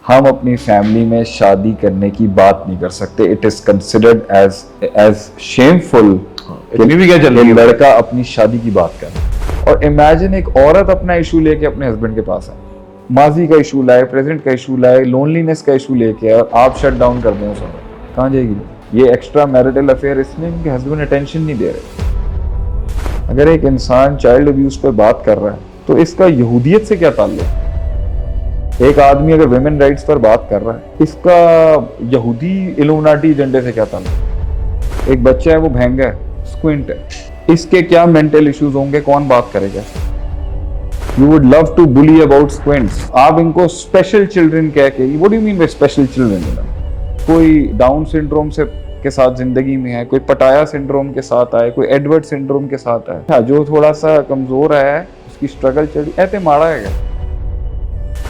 ہم اپنی فیملی میں شادی کرنے کی بات نہیں کر سکتے. It is considered as shameful اتنی بھی کیا چل رہی ہے لڑکا اپنی شادی کی بات کرے. اور امیجن ایک عورت اپنا ایشو لے کے اپنے ہسبینڈ کے پاس آئے, ماضی کا ایشو لائے, پریزنٹ کا ایشو لائے, لونلینس کا ایشو لے کے, اور آپ شٹ ڈاؤن کر دیں اس عورت, کہاں جائے گی؟ یہ ایکسٹرا میرٹل افیئر اس لیے کہ ہسبینڈ اٹینشن نہیں دے رہے. اگر ایک انسان چائلڈ ابیوز پہ بات کر رہا ہے تو اس کا یہودیت سے کیا تعلق؟ ایک آدمی اگر ویمن رائٹس پر بات کر رہا ہے, اس کا یہودی الومناٹی ایجنڈے سے کیا تعلق؟ ایک بچہ ہے وہ بھینگا ہے, اسکوینٹ ہے, اس کے کیا مینٹل ایشوز ہوں گے, کون بات کرے گا؟ You would love to bully about squints. آپ ان کو اسپیشل چلڈرن کہہ کے, what do you mean by special children? کوئی ڈاؤن سنڈروم سے کے ساتھ زندگی میں ہے, کوئی پٹایا سنڈروم کے ساتھ آئے, کوئی ایڈورڈ سنڈروم کے ساتھ آئے, جو تھوڑا سا کمزور ہے اس کی اسٹرگل چل رہی, ایتے ماڑا ہے گا.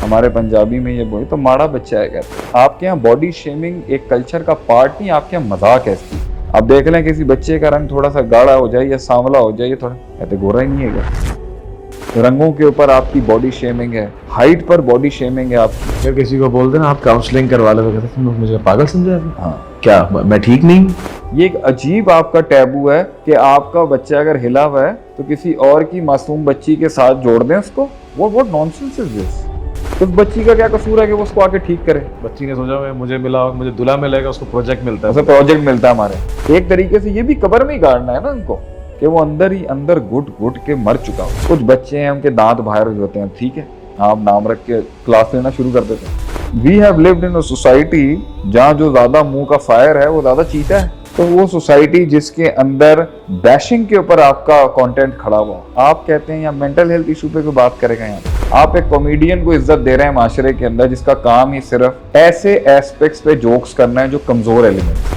ہمارے پنجابی میں یہ بولے تو ماڑا بچہ ہے کہتے. آپ کے یہاں باڈی شیمنگ ایک کلچر کا پارٹ نہیں, آپ کے یہاں مذاق ہے اس کی. آپ دیکھ لیں کسی بچے کا رنگ تھوڑا سا گاڑا ہو جائے یا سانولا ہو جائے, یہ تھوڑا کہتے گورا ہی نہیں ہے گا. رنگوں کے اوپر آپ کی باڈی شیمنگ ہے, ہائٹ پر باڈی شیمنگ ہے آپ کی. پھر کسی کو بولتے نا آپ کاؤنسلنگ کروا لے, تو کہتے ہیں مجھے پاگل سمجھا ہے, ہاں, کیا میں ٹھیک نہیں؟ یہ ایک عجیب آپ کا ٹیبو ہے کہ آپ کا بچہ اگر ہلا ہوا ہے تو کسی اور کی معصوم بچی کے ساتھ جوڑ دیں اس کو. what nonsense is this? اس بچی کا کیا قصور ہے کہ وہ اس کو آ کے ٹھیک کرے؟ بچی نے سوچا مجھے ملا, مجھے دلہا ملے گا, اس کو پروجیکٹ ملتا ہے, اسے پروجیکٹ ملتا ہے ہمارے. ایک طریقے سے یہ بھی قبر میں ہی گاڑنا ہے نا ان کو, کہ وہ اندر ہی اندر گھٹ گھٹ کے مر چکا ہو. کچھ بچے ہیں ان کے دانت باہر ہوتے ہیں, ٹھیک ہے, آپ نام رکھ کے کلاس لینا شروع کر دیتے ہیں. We have lived in a society جہاں جو زیادہ منہ کا فائر ہے وہ زیادہ چیتا ہے. تو وہ سوسائٹی جس کے اندر بیشنگ کے اوپر آپ کا کانٹینٹ کھڑا ہوا, آپ کہتے ہیں یا مینٹل ہیلتھ ایشو پہ کوئی بات کرے گا یہاں؟ آپ ایک کامیڈین کو عزت دے رہے ہیں معاشرے کے اندر جس کا کام ہی صرف ایسے ایسپیکٹس پہ جوکس کرنا ہے جو کمزور ایلیمنٹس.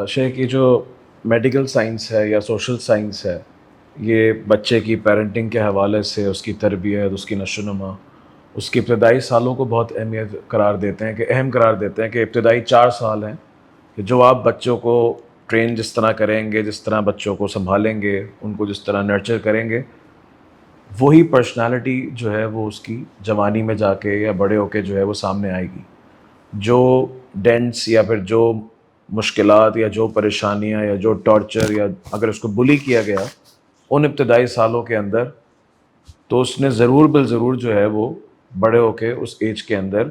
شیخ یہ جو میڈیکل سائنس ہے یا سوشل سائنس ہے, یہ بچے کی پیرنٹنگ کے حوالے سے اس کی تربیت, اس کی نشو و نما, اس کے ابتدائی سالوں کو بہت اہمیت قرار دیتے ہیں, کہ اہم قرار دیتے ہیں کہ ابتدائی 4 سال ہیں کہ جو آپ بچوں کو ٹرین جس طرح کریں گے, جس طرح بچوں کو سنبھالیں گے, ان کو جس طرح نرچر کریں گے, وہی پرسنالٹی جو ہے وہ اس کی جوانی میں جا کے یا بڑے ہو کے جو ہے وہ سامنے آئے گی. جو ڈینٹس یا پھر جو مشکلات یا جو پریشانیاں یا جو ٹارچر یا اگر اس کو بلی کیا گیا ان ابتدائی سالوں کے اندر, تو اس نے ضرور بالضرور جو ہے وہ بڑے ہو کے اس ایج کے اندر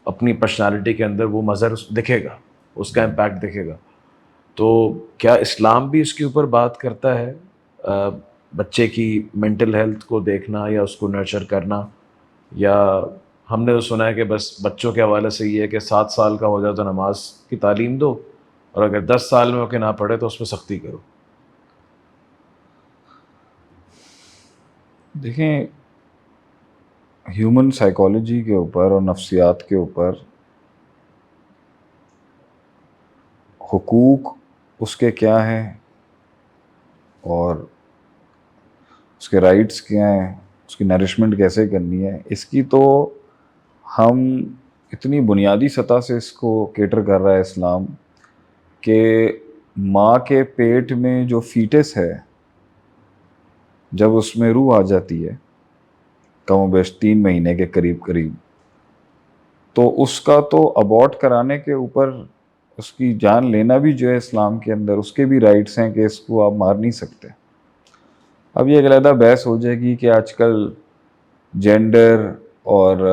اپنی پرسنالٹی کے اندر وہ مظہر دکھے گا, اس کا امپیکٹ دکھے گا. تو کیا اسلام بھی اس کے اوپر بات کرتا ہے, بچے کی مینٹل ہیلتھ کو دیکھنا یا اس کو نرچر کرنا, یا ہم نے تو سنا ہے کہ بس بچوں کے حوالے سے یہ ہے کہ 7 سال کا ہو جائے تو نماز کی تعلیم دو, اور اگر 10 سال میں ہو کے نہ پڑھے تو اس پہ سختی کرو؟ دیکھیں, ہیومن سائیکالوجی کے اوپر اور نفسیات کے اوپر حقوق اس کے کیا ہیں اور اس کے رائٹس کیا ہیں, اس کی نرشمنٹ کیسے کرنی ہے, اس کی تو ہم اتنی بنیادی سطح سے اس کو کیٹر کر رہا ہے اسلام کہ ماں کے پیٹ میں جو فیٹس ہے جب اس میں روح آ جاتی ہے کم و بیش 3 مہینے کے قریب, تو اس کا تو ابورٹ کرانے کے اوپر اس کی جان لینا بھی جو ہے اسلام کے اندر اس کے بھی رائٹس ہیں کہ اس کو آپ مار نہیں سکتے. اب یہ ایک علیحدہ بحث ہو جائے گی کہ آج کل جینڈر اور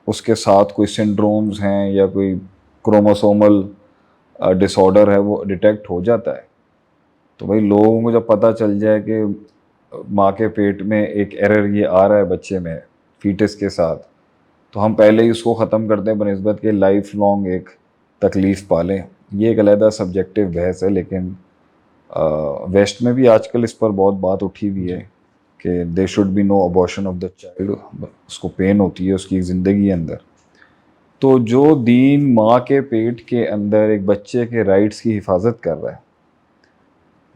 اس کے ساتھ کوئی سنڈرومز ہیں یا کوئی کروموسومل ڈس آرڈر ہے وہ ڈیٹیکٹ ہو جاتا ہے, تو بھائی لوگوں کو جب پتہ چل جائے کہ ماں کے پیٹ میں ایک ایرر یہ آ رہا ہے بچے میں فیٹس کے ساتھ, تو ہم پہلے ہی اس کو ختم کرتے ہیں بنسبت کہ لائف لانگ ایک تکلیف پالیں. یہ ایک علیحدہ سبجیکٹیو بحث ہے, لیکن ویسٹ میں بھی آج کل اس پر بہت بات اٹھی ہوئی ہے کہ they should be no abortion of the child, اس کو پین ہوتی ہے اس کی زندگی اندر. تو جو دین ماں کے پیٹ کے اندر ایک بچے کے رائٹس کی حفاظت کر رہا ہے,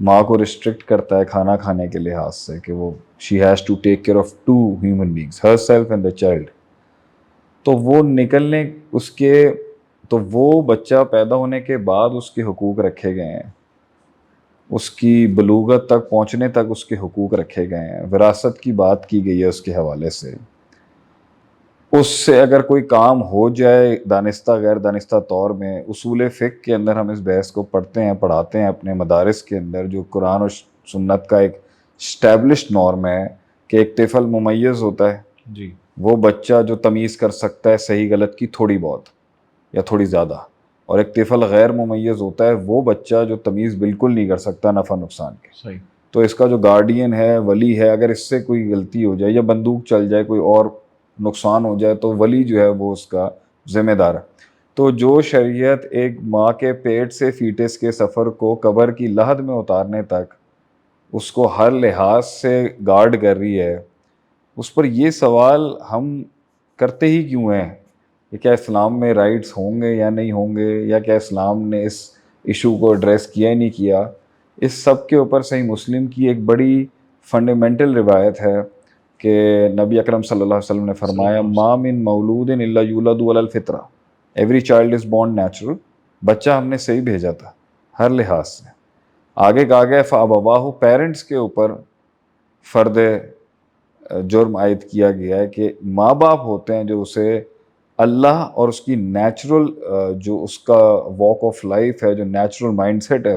ماں کو ریسٹرکٹ کرتا ہے کھانا کھانے کے لحاظ سے کہ وہ she has to take care of 2 human beings, herself and the child, تو وہ نکلنے اس کے, تو وہ بچہ پیدا ہونے کے بعد اس کے حقوق رکھے گئے ہیں, اس کی بلوغت تک پہنچنے تک اس کے حقوق رکھے گئے ہیں، وراثت کی بات کی گئی ہے اس کے حوالے سے. اس سے اگر کوئی کام ہو جائے دانستہ غیر دانستہ طور میں، اصول فقہ کے اندر ہم اس بحث کو پڑھتے ہیں، پڑھاتے ہیں اپنے مدارس کے اندر، جو قرآن و سنت کا ایک اسٹیبلشڈ نارم ہے کہ ایک طفل ممیز ہوتا ہے، جی وہ بچہ جو تمیز کر سکتا ہے صحیح غلط کی تھوڑی بہت یا تھوڑی زیادہ، اور ایک طفل غیر ممیز ہوتا ہے وہ بچہ جو تمیز بالکل نہیں کر سکتا نفع نقصان کے. صحیح. تو اس کا جو گارڈین ہے، ولی ہے، اگر اس سے کوئی غلطی ہو جائے یا بندوق چل جائے، کوئی اور نقصان ہو جائے، تو ولی جو ہے وہ اس کا ذمہ دار ہے. تو جو شریعت ایک ماں کے پیٹ سے فیٹس کے سفر کو قبر کی لحد میں اتارنے تک اس کو ہر لحاظ سے گارڈ کر رہی ہے، اس پر یہ سوال ہم کرتے ہی کیوں ہیں کہ کیا اسلام میں رائٹس ہوں گے یا نہیں ہوں گے، یا کیا اسلام نے اس ایشو کو ایڈریس کیا ہی نہیں کیا. اس سب کے اوپر صحیح مسلم کی ایک بڑی فنڈامنٹل روایت ہے کہ نبی اکرم صلی اللہ علیہ وسلم نے فرمایا ما من مولود الا یولد علی الفطرہ، every child is born natural. بچہ ہم نے صحیح بھیجا تھا ہر لحاظ سے. آگے کہا گیا فابواہ، پیرنٹس کے اوپر فرد جرم عائد کیا گیا ہے کہ ماں باپ ہوتے ہیں جو اسے اللہ اور اس کی نیچرل جو اس کا واک آف لائف ہے، جو نیچرل مائنڈ سیٹ ہے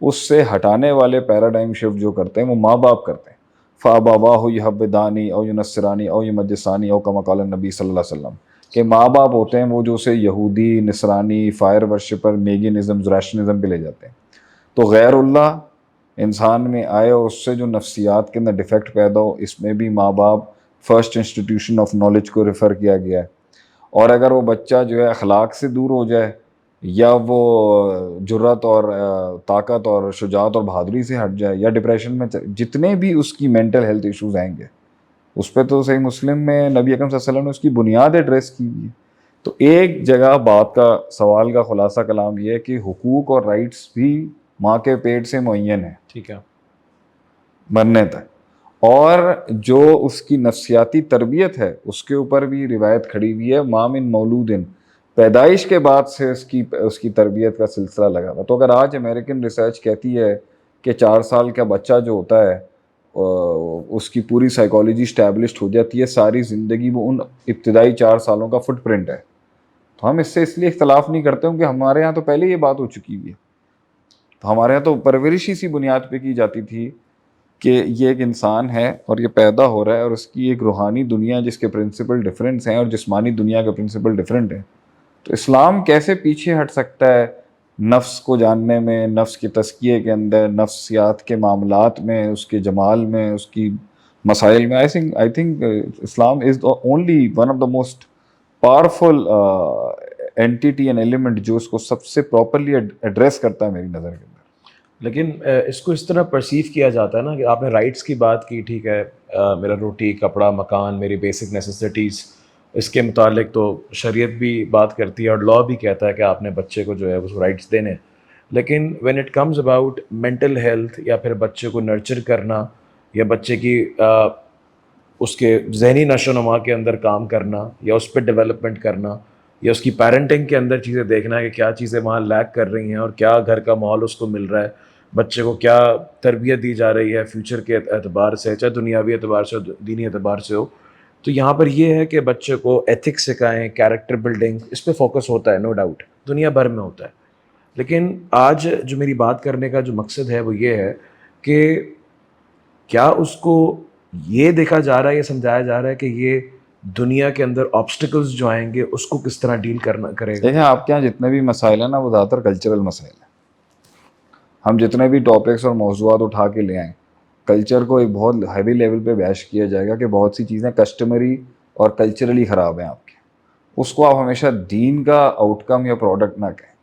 اس سے ہٹانے والے پیراڈائم شفٹ جو کرتے ہیں وہ ماں باپ کرتے ہیں. فابواہ یحودانی او ینصرانی او یمجسانی او کما قال النبی صلی اللہ علیہ وسلم، کہ ماں باپ ہوتے ہیں وہ جو اسے یہودی، نصرانی، فائر ورشپر، میگنزم، زراشنزم پہ لے جاتے ہیں. تو غیر اللہ انسان میں آئے اور اس سے جو نفسیات کے اندر ڈیفیکٹ پیدا ہو، اس میں بھی ماں باپ فرسٹ انسٹیٹیوشن آف نالج کو ریفر کیا گیا ہے. اور اگر وہ بچہ جو ہے اخلاق سے دور ہو جائے یا وہ جرت اور طاقت اور شجاعت اور بہادری سے ہٹ جائے یا ڈپریشن میں جتنے بھی اس کی مینٹل ہیلتھ ایشوز آئیں گے، اس پہ تو صحیح مسلم میں نبی اکرم صلی اللہ علیہ وسلم نے اس کی بنیاد ایڈریس کی ہوئی ہے. تو ایک جگہ بات کا سوال کا خلاصہ کلام یہ ہے کہ حقوق اور رائٹس بھی ماں کے پیٹ سے معین ہیں، ٹھیک ہے، مرنے تک. اور جو اس کی نفسیاتی تربیت ہے اس کے اوپر بھی روایت کھڑی ہوئی ہے، ما من مولود، پیدائش کے بعد سے اس کی تربیت کا سلسلہ لگا ہوا. تو اگر آج امریکن ریسرچ کہتی ہے کہ 4 سال کا بچہ جو ہوتا ہے اس کی پوری سائیکالوجی اسٹیبلشڈ ہو جاتی ہے، ساری زندگی وہ ان ابتدائی 4 سالوں کا فٹ پرنٹ ہے. تو ہم اس سے اس لیے اختلاف نہیں کرتے ہوں کہ ہمارے ہاں تو پہلے یہ بات ہو چکی ہوئی ہے. تو ہمارے ہاں تو پرورش اسی بنیاد پہ کی جاتی تھی کہ یہ ایک انسان ہے اور یہ پیدا ہو رہا ہے اور اس کی ایک روحانی دنیا جس کے پرنسپل ڈیفرنس ہیں اور جسمانی دنیا کے پرنسپل ڈیفرنٹ ہیں. تو اسلام کیسے پیچھے ہٹ سکتا ہے نفس کو جاننے میں، نفس کے تزکیے کے اندر، نفسیات کے معاملات میں، اس کے جمال میں، اس کی مسائل میں. I think Islam is only one of the most powerful entity and element جو اس کو سب سے پراپرلی ایڈریس کرتا ہے میری نظر کے اندر. لیکن اس کو اس طرح پرسیو کیا جاتا ہے نا کہ آپ نے رائٹس کی بات کی، ٹھیک ہے، میرا روٹی، کپڑا، مکان، میری بیسک نیسیسٹیز، اس کے متعلق تو شریعت بھی بات کرتی ہے اور لاء بھی کہتا ہے کہ آپ نے بچے کو جو ہے اس کو رائٹس دینے. لیکن when it comes about mental health یا پھر بچے کو نرچر کرنا یا بچے کی اس کے ذہنی نشو و نما کے اندر کام کرنا یا اس پہ ڈیولپمنٹ کرنا یا اس کی پیرنٹنگ کے اندر چیزیں دیکھنا ہے کہ کیا چیزیں وہاں لیک کر رہی ہیں اور کیا گھر کا ماحول اس کو مل رہا ہے، بچے کو کیا تربیت دی جا رہی ہے فیوچر کے اعتبار سے، چاہے دنیاوی اعتبار سے ہو، دینی اعتبار سے ہو. تو یہاں پر یہ ہے کہ بچے کو ایتھکس سکھائیں، کیریکٹر بلڈنگ، اس پہ فوکس ہوتا ہے، نو ڈاؤٹ دنیا بھر میں ہوتا ہے. لیکن آج جو میری بات کرنے کا جو مقصد ہے وہ یہ ہے کہ کیا اس کو یہ دیکھا جا رہا ہے، یہ سمجھایا جا رہا ہے کہ یہ دنیا کے اندر آبسٹیکلز جو آئیں گے اس کو کس طرح ڈیل کرے گا. دیکھیں آپ کے یہاں جتنے بھی مسائل ہیں نا وہ زیادہ تر کلچرل مسائل ہیں. ہم جتنے بھی ٹاپکس اور موضوعات اٹھا کے لے آئیں، کلچر کو ایک بہت ہیوی لیول پہ بیش کیا جائے گا کہ بہت سی چیزیں کسٹمری اور کلچرلی خراب ہیں آپ کے. اس کو آپ ہمیشہ دین کا آؤٹ کم یا پروڈکٹ نہ کہیں.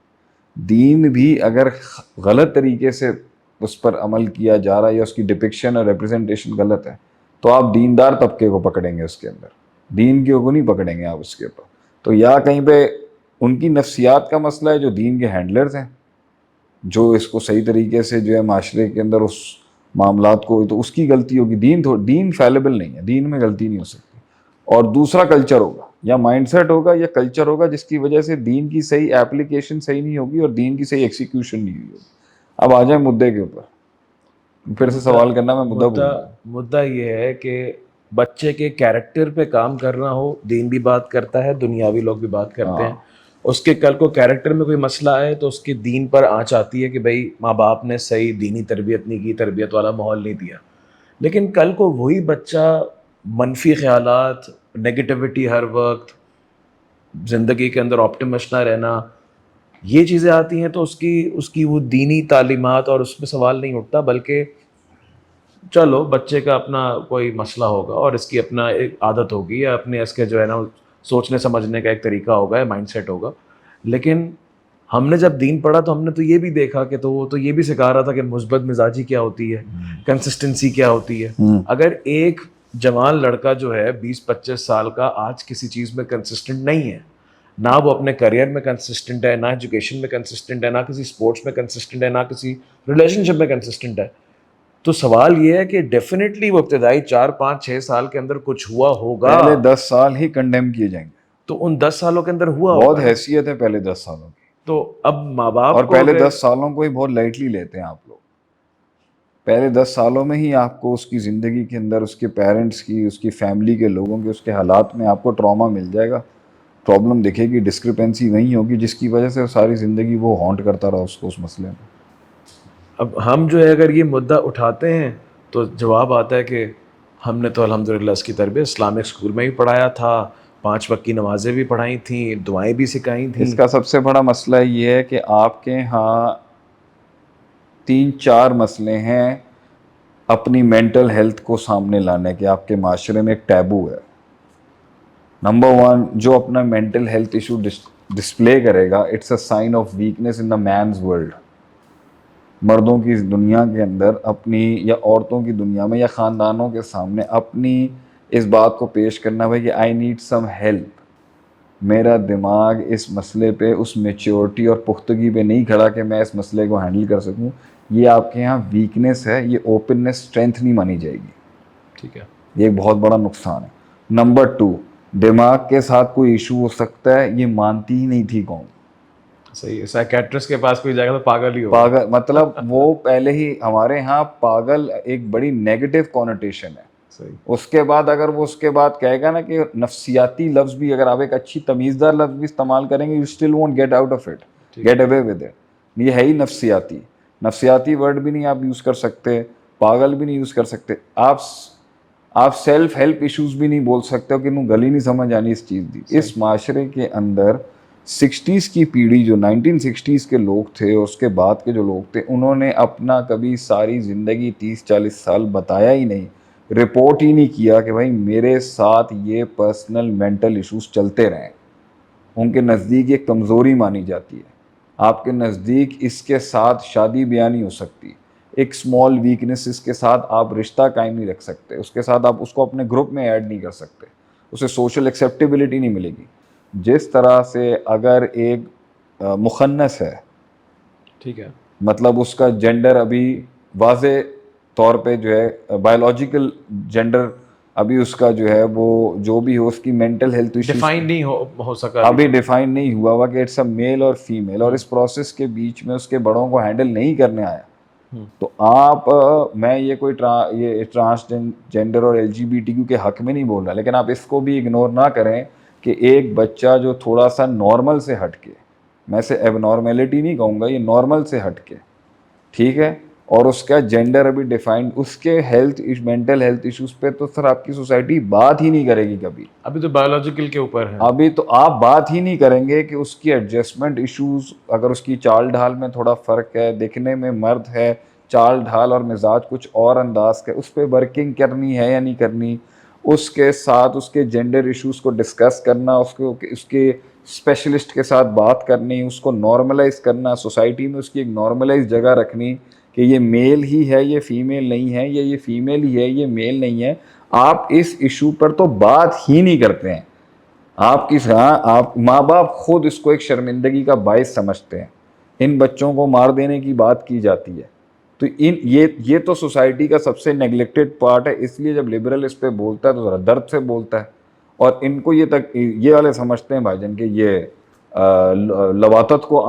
دین بھی اگر غلط طریقے سے اس پر عمل کیا جا رہا ہے یا اس کی ڈپکشن اور ریپرزنٹیشن غلط ہے تو آپ دیندار طبقے کو پکڑیں گے، اس کے اندر دین کے کو نہیں پکڑیں گے آپ اس کے اوپر. تو یا کہیں پہ ان کی نفسیات کا مسئلہ ہے جو دین کے ہینڈلرز ہیں، جو اس کو صحیح طریقے سے جو ہے معاشرے کے اندر اس معاملات کو، تو اس کی غلطی ہوگی. دین فیلیبل نہیں ہے، دین میں غلطی نہیں ہو سکتی. اور دوسرا کلچر ہوگا یا مائنڈ سیٹ ہوگا یا کلچر ہوگا جس کی وجہ سے دین کی صحیح ایپلیکیشن صحیح نہیں ہوگی اور دین کی صحیح ایکسیکیوشن نہیں ہوئی ہوگی. اب آ جائیں مدعے کے اوپر، پھر سے سوال کرنا، میں مدعا یہ ہے کہ بچے کے کیریکٹر پہ کام کرنا ہو، دین بھی بات کرتا ہے، دنیاوی لوگ بھی بات کرتے ہیں. اس کے کل کو کیریکٹر میں کوئی مسئلہ آئے تو اس کے دین پر آنچ آتی ہے کہ بھائی ماں باپ نے صحیح دینی تربیت نہیں کی، تربیت والا ماحول نہیں دیا. لیکن کل کو وہی بچہ منفی خیالات، نگیٹیوٹی ہر وقت، زندگی کے اندر آپٹمسٹ نہ رہنا، یہ چیزیں آتی ہیں تو اس کی وہ دینی تعلیمات اور اس پہ سوال نہیں اٹھتا، بلکہ چلو بچے کا اپنا کوئی مسئلہ ہوگا اور اس کی اپنا ایک عادت ہوگی یا اپنے اس کے جو ہے نا سوچنے سمجھنے کا ایک طریقہ ہوگا، مائنڈ سیٹ ہوگا. لیکن ہم نے جب دین پڑھا تو ہم نے تو یہ بھی دیکھا کہ تو وہ تو یہ بھی سکھا رہا تھا کہ مثبت مزاجی کیا ہوتی ہے، کنسسٹنسی کیا ہوتی ہے. اگر ایک جوان لڑکا جو ہے 20-25 سال کا آج کسی چیز میں کنسسٹنٹ نہیں ہے، نہ وہ اپنے کریئر میں کنسسٹنٹ ہے، نہ ایجوکیشن میں کنسسٹنٹ ہے، نہ کسی اسپورٹس میں کنسسٹنٹ ہے، نہ کسی ریلیشن شپ میں کنسسٹنٹ ہے، تو سوال یہ ہے کہ ڈیفینیٹلی وہ ابتدائی 4-5-6 سال کے اندر کچھ ہوا ہوگا. پہلے 10 سال ہی کنڈیم کیے جائیں گے. تو ان 10 سالوں کے اندر ہوا بہت ہوگا. حیثیت ہے پہلے 10 سالوں کی. تو اب ماں باپ اور کو پہلے 10 سالوں کو ہی بہت لائٹلی لیتے ہیں آپ لوگ. پہلے 10 سالوں میں ہی آپ کو اس کی زندگی کے اندر اس کے پیرنٹس کی، اس کی فیملی کے لوگوں کے، اس کے حالات میں آپ کو ٹراما مل جائے گا، پرابلم دکھے گی، ڈسکرپنسی نہیں ہوگی، جس کی وجہ سے ساری زندگی وہ ہانٹ کرتا رہا اس کو اس مسئلے میں. اب ہم جو ہے اگر یہ مدعا اٹھاتے ہیں تو جواب آتا ہے کہ ہم نے تو الحمدللہ اس کی تربیت اسلامک اسکول میں بھی پڑھایا تھا، 5 وقت کی نمازیں بھی پڑھائی تھیں، دعائیں بھی سکھائی تھیں. اس کا سب سے بڑا مسئلہ یہ ہے کہ آپ کے ہاں 3-4 مسئلے ہیں اپنی مینٹل ہیلتھ کو سامنے لانے کے. آپ کے معاشرے میں ایک ٹیبو ہے. نمبر 1، جو اپنا مینٹل ہیلتھ ایشو ڈسپلے کرے گا، it's a sign of weakness in the men's world. مردوں کی دنیا کے اندر اپنی، یا عورتوں کی دنیا میں، یا خاندانوں کے سامنے اپنی اس بات کو پیش کرنا بھائی کہ آئی نیڈ سم ہیلپ. میرا دماغ اس مسئلے پہ اس میچورٹی اور پختگی پہ نہیں کھڑا کہ میں اس مسئلے کو ہینڈل کر سکوں. یہ آپ کے یہاں ویکنیس ہے، یہ اوپننس اسٹرینتھ نہیں مانی جائے گی. ٹھیک ہے، یہ ایک بہت بڑا نقصان ہے. نمبر 2، دماغ کے ساتھ کوئی ایشو ہو سکتا ہے، یہ مانتی ہی نہیں تھی قوم. صحیح ہے. سائیکیٹرسٹ کے پاس کوئی جائے گا تو پاگل ہی ہوگا. پاگل مطلب وہ پہلے ہی ہمارے ہاں پاگل ایک بڑی نیگیٹو کونوٹیشن ہے. صحیح. اس کے بعد اگر وہ اس کے بعد کہے گا نا کہ نفسیاتی لفظ بھی، اگر آپ ایک اچھی تمیزدار لفظ بھی استعمال کریں گے، you still won't get out of it, get away with it. یہ ہے ہی نفسیاتی. نفسیاتی ورڈ بھی نہیں آپ یوز کر سکتے، پاگل بھی نہیں یوز کر سکتے. آپ سیلف ہیلپ ایشوز بھی نہیں بول سکتے ہو کہ انہوں گلی نہیں سمجھ آنی اس چیز دی. اس معاشرے کے اندر 60s کی پیڑھی، جو 1960s کے لوگ تھے، اس کے بعد کے جو لوگ تھے، انہوں نے اپنا کبھی ساری زندگی 30-40 سال بتایا ہی نہیں، رپورٹ ہی نہیں کیا کہ بھائی میرے ساتھ یہ پرسنل مینٹل ایشوز چلتے رہیں. ان کے نزدیک ایک کمزوری مانی جاتی ہے. آپ کے نزدیک اس کے ساتھ شادی بیاہ نہیں ہو سکتی. ایک سمال ویکنس اس کے ساتھ آپ رشتہ قائم نہیں رکھ سکتے، اس کے ساتھ آپ اس کو اپنے گروپ میں ایڈ نہیں کر سکتے، اسے سوشل ایکسیپٹیبلٹی نہیں ملے گی. جس طرح سے اگر ایک مخنث ہے، ٹھیک ہے، مطلب اس کا جینڈر ابھی واضح طور پہ جو ہے بایولوجیکل جینڈر ابھی اس کا جو ہے وہ جو بھی ہو، اس کی مینٹل ہیلتھ ایشوز ڈیفائن نہیں ہو سکا ابھی ڈیفائن نہیں ہوا ہوا کہ اٹس اے میل اور فیمیل، اور اس پروسیس کے بیچ میں اس کے بڑوں کو ہینڈل نہیں کرنے آیا. تو آپ، میں یہ کوئی یہ ٹرانسجینڈر اور LGBTQ کے حق میں نہیں بول رہا، لیکن آپ اس کو بھی اگنور نہ کریں کہ ایک بچہ جو تھوڑا سا نارمل سے ہٹ کے، میں اسے ایب نارمیلٹی نہیں کہوں گا، یہ نارمل سے ہٹ کے، ٹھیک ہے، اور اس کا جینڈر ابھی ڈیفائنڈ، اس کے مینٹل ہیلتھ ایشوز پہ تو سر آپ کی سوسائٹی بات ہی نہیں کرے گی کبھی. ابھی تو بایولوجیکل کے اوپر ہے. ابھی تو آپ بات ہی نہیں کریں گے کہ اس کی ایڈجسٹمنٹ ایشوز، اگر اس کی چال ڈھال میں تھوڑا فرق ہے، دکھنے میں مرد ہے، چال ڈھال اور مزاج کچھ اور انداز کا، اس پہ ورکنگ کرنی ہے یا نہیں کرنی. اس کے ساتھ اس کے جینڈر ایشوز کو ڈسکس کرنا، اس کے اسپیشلسٹ کے ساتھ بات کرنی، اس کو نارملائز کرنا، سوسائٹی میں اس کی ایک نارملائز جگہ رکھنی کہ یہ میل ہی ہے، یہ فیمیل نہیں ہے، یا یہ فیمیل ہی ہے، یہ میل نہیں ہے. آپ اس ایشو پر تو بات ہی نہیں کرتے ہیں. آپ ماں باپ خود اس کو ایک شرمندگی کا باعث سمجھتے ہیں. ان بچوں کو مار دینے کی بات کی جاتی ہے. تو یہ تو سوسائٹی کا سب سے نیگلیکٹڈ پارٹ ہے. اس لیے جب لبرل اس پہ بولتا ہے تو ذرا درد سے بولتا ہے، اور ان کو یہ والے سمجھتے ہیں بھائی جان کہ یہ لواطت کو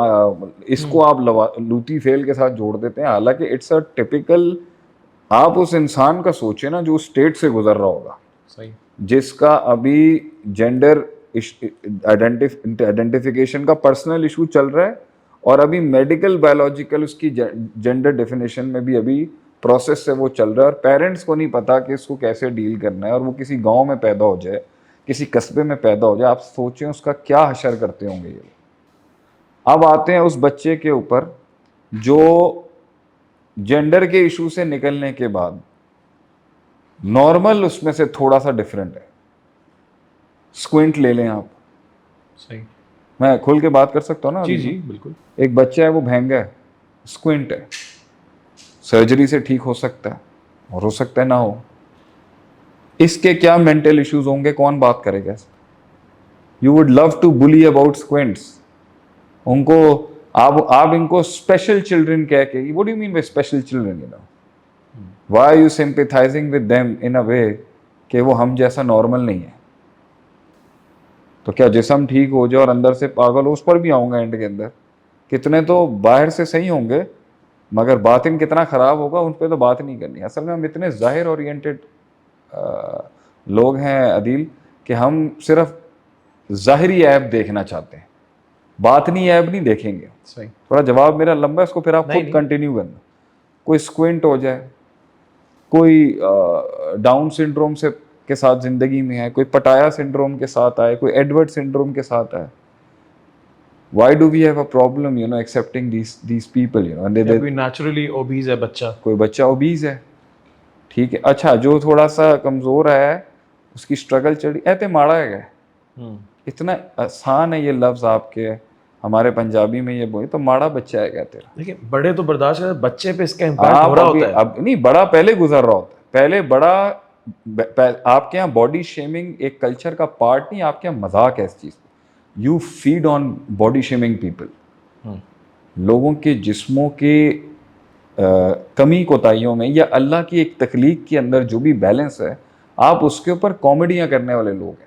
اس کو آپ لوتی فعل کے ساتھ جوڑ دیتے ہیں, حالانکہ اٹس اے ٹپیکل, آپ اس انسان کا سوچیں نا جو اسٹیٹ سے گزر رہا ہوگا, صحیح, جس کا ابھی جینڈر آئیڈینٹیفیکیشن کا پرسنل ایشو چل رہا ہے, اور ابھی میڈیکل بایولوجیکل اس کی جینڈر ڈیفینیشن میں بھی ابھی پروسیس سے وہ چل رہا ہے, اور پیرنٹس کو نہیں پتا کہ اس کو کیسے ڈیل کرنا ہے, اور وہ کسی گاؤں میں پیدا ہو جائے, کسی قصبے میں پیدا ہو جائے, آپ سوچیں اس کا کیا حشر کرتے ہوں گے یہ. اب آتے ہیں اس بچے کے اوپر جو جینڈر کے ایشو سے نکلنے کے بعد نارمل اس میں سے تھوڑا سا ڈفرینٹ ہے. اسکوئنٹ لے لیں آپ, صحیح, میں کھل کے بات کر سکتا ہوں نا. جی جی بالکل. ایک بچہ ہے وہ بھینگا ہے, اسکوئنٹ ہے, سرجری سے ٹھیک ہو سکتا ہے اور ہو سکتا ہے نہ ہو. اس کے کیا مینٹل ایشوز ہوں گے, کون بات کرے گا؟ یو وڈ لو ٹو بلی اباؤٹ اسکوئنٹس. ان کو آپ ان کو اسپیشل چلڈرن کہہ کے, what do you mean by special children, you know? Why are you sympathizing with them in a way کہ وہ ہم جیسا نارمل نہیں ہے؟ تو کیا جسم ٹھیک ہو جائے اور اندر سے پاگل ہو, اس پر بھی آؤں گا اینڈ کے اندر. کتنے تو باہر سے صحیح ہوں گے مگر باطن کتنا خراب ہوگا, ان پہ تو بات نہیں کرنی. اصل میں ہم اتنے ظاہر اورینٹڈ لوگ ہیں عدیل کہ ہم صرف ظاہری عیب دیکھنا چاہتے ہیں, باطنی عیب نہیں دیکھیں گے. صحیح, تھوڑا جواب میرا لمبا ہے, اس کو پھر آپ نہیں خود کنٹینیو کرنا. کوئی اسکوئنٹ ہو جائے, کوئی ڈاؤن سنڈروم سے کے ساتھ زندگی میں ہے, کوئی پٹایا سنڈروم کے ساتھ آئے, کوئی ایڈورڈ سنڈروم کے ساتھ آئے. Why do we have a problem, accepting these people, and یا کوئی نیچرلی اوبیز ہے بچہ, کوئی بچہ اوبیز ہے, ٹھیک ہے, اچھا جو تھوڑا سا کمزور ہے, اس کی اسٹرگل چڑھی, ایتے ماڑا ہے. اتنا آسان ہے یہ لفظ آپ کے, ہمارے پنجابی میں یہ بولے تو ماڑا بچہ ہے کیا تیرا. دیکھیں بڑے تو برداشت کرتے, بچے پہ اس کا امپیکٹ ہو آپ رہا ابھی ہوتا ہے. اب نہیں, بڑا پہلے گزر رہا ہوتا ہے, پہلے بڑا آپ کے یہاں باڈی شیمنگ ایک کلچر کا پارٹ نہیں, آپ کے یہاں مذاق ہے اس چیز. You feed on body shaming people. لوگوں کے جسموں کے کمی کوتاہیوں میں یا اللہ کی ایک تخلیق کے اندر جو بھی بیلنس ہے, آپ اس کے اوپر کامیڈیاں کرنے والے لوگ ہیں.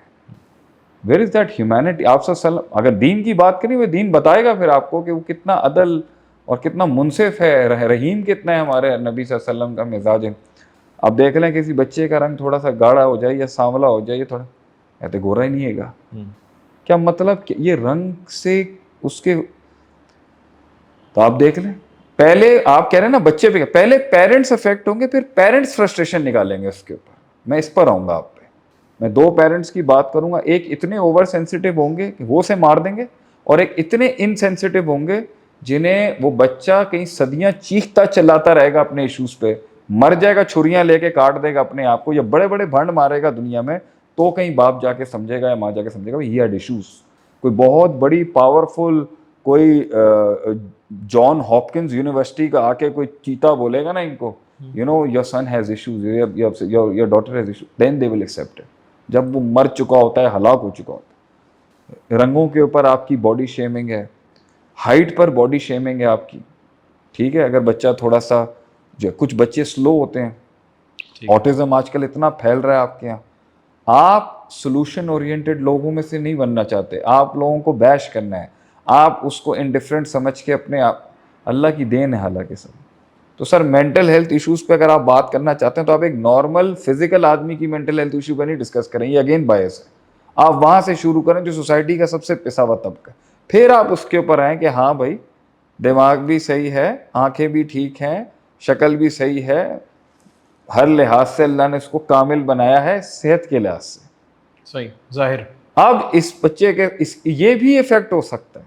Where is that humanity? آپ صلی اللہ علیہ وسلم اگر دین کی بات کریں, وہ دین بتائے گا پھر آپ کو کہ وہ کتنا عدل اور کتنا منصف ہے, رحیم کتنا ہے ہمارے نبی صلی اللہ علیہ وسلم کا مزاج ہے. اب دیکھ لیں کسی بچے کا رنگ تھوڑا سا گاڑھا ہو جائے یا سانولا ہو جائے, یہ تھوڑا ایسے گورا ہی نہیں ہے گا. کیا مطلب کہ یہ رنگ سے اس کے, تو آپ دیکھ لیں پہلے آپ کہہ رہے ہیں نا بچے پہ, پہلے پیرنٹس افیکٹ ہوں گے, پھر پیرنٹس فرسٹریشن نکالیں گے اس کے اوپر. میں اس پر آؤں گا آپ پہ. میں دو پیرنٹس کی بات کروں گا, ایک اتنے اوور سینسٹیو ہوں گے کہ وہ اسے مار دیں گے, اور ایک اتنے انسینسٹیو ہوں گے جنہیں وہ بچہ کہیں صدیاں چیختا چلاتا رہے گا اپنے ایشوز پہ, مر جائے گا, چھریاں لے کے کاٹ دے گا اپنے آپ کو, یا بڑے بڑے بھنڈ مارے گا دنیا میں, تو کہیں باپ جا کے سمجھے گا یا ماں جا کے سمجھے گا ہی ہیڈ ایشوز. کوئی بہت بڑی پاورفل کوئی جان ہاپکنز یونیورسٹی کا آ کے کوئی چیتا بولے گا نا ان کو, your son has issues, your daughter has issues, then they will accept it. جب وہ مر چکا ہوتا ہے, ہلاک ہو چکا ہوتا ہے. رنگوں کے اوپر آپ کی باڈی شیمنگ ہے, ہائٹ پر باڈی شیمنگ ہے آپ کی, ٹھیک ہے. اگر بچہ تھوڑا سا جو کچھ بچے سلو ہوتے ہیں, آٹزم آج کل اتنا پھیل رہا ہے آپ کے یہاں, آپ سولوشن اورینٹڈ لوگوں میں سے نہیں بننا چاہتے, آپ لوگوں کو بیش کرنا ہے, آپ اس کو انڈیفرنٹ سمجھ کے اپنے آپ, اللہ کی دین ہے حالانکہ سب. تو سر مینٹل ہیلتھ ایشوز پہ اگر آپ بات کرنا چاہتے ہیں تو آپ ایک نارمل فزیکل آدمی کی مینٹل ہیلتھ ایشو پہ نہیں ڈسکس کریں, یہ اگین بائس ہے. آپ وہاں سے شروع کریں جو سوسائٹی کا سب سے پسا ہوا طبقہ, پھر آپ اس کے اوپر آئیں کہ ہاں بھائی دماغ بھی صحیح ہے, آنکھیں بھی ٹھیک ہیں, شکل بھی صحیح ہے, ہر لحاظ سے اللہ نے اس کو کامل بنایا ہے, صحت کے لحاظ سے صحیح ظاہر. اب اس بچے کے یہ بھی افیکٹ ہو سکتا ہے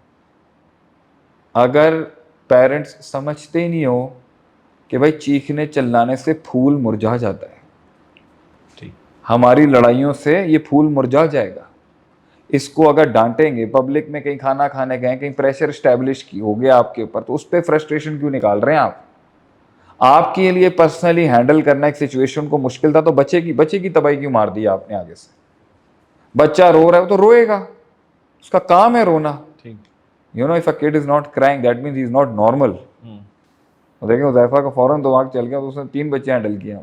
اگر پیرنٹس سمجھتے ہی نہیں ہو کہ بھائی چیخنے چلانے سے پھول مرجھا جاتا ہے, ہماری لڑائیوں سے یہ پھول مرجھا جائے گا. اس کو اگر ڈانٹیں گے پبلک میں, کہیں کھانا کھانے گئے, کہیں پریشر اسٹیبلش کی ہو گیا آپ کے اوپر, تو اس پہ فرسٹریشن کیوں نکال رہے ہیں آپ؟ آپ کے لیے پرسنلی ہینڈل کرنا ایک سچویشن کو مشکل تھا, تو بچے کی تباہی کیوں مار دی آپ نے آگے سے؟ بچہ رو رہا ہے تو روئے گا, اس کا کام ہے رونا. if a kid is not crying that means he is not normal. دیکھیں حذیفہ کا فوراً دماغ چل گیا, تو اس نے 3 بچے ہینڈل کیے.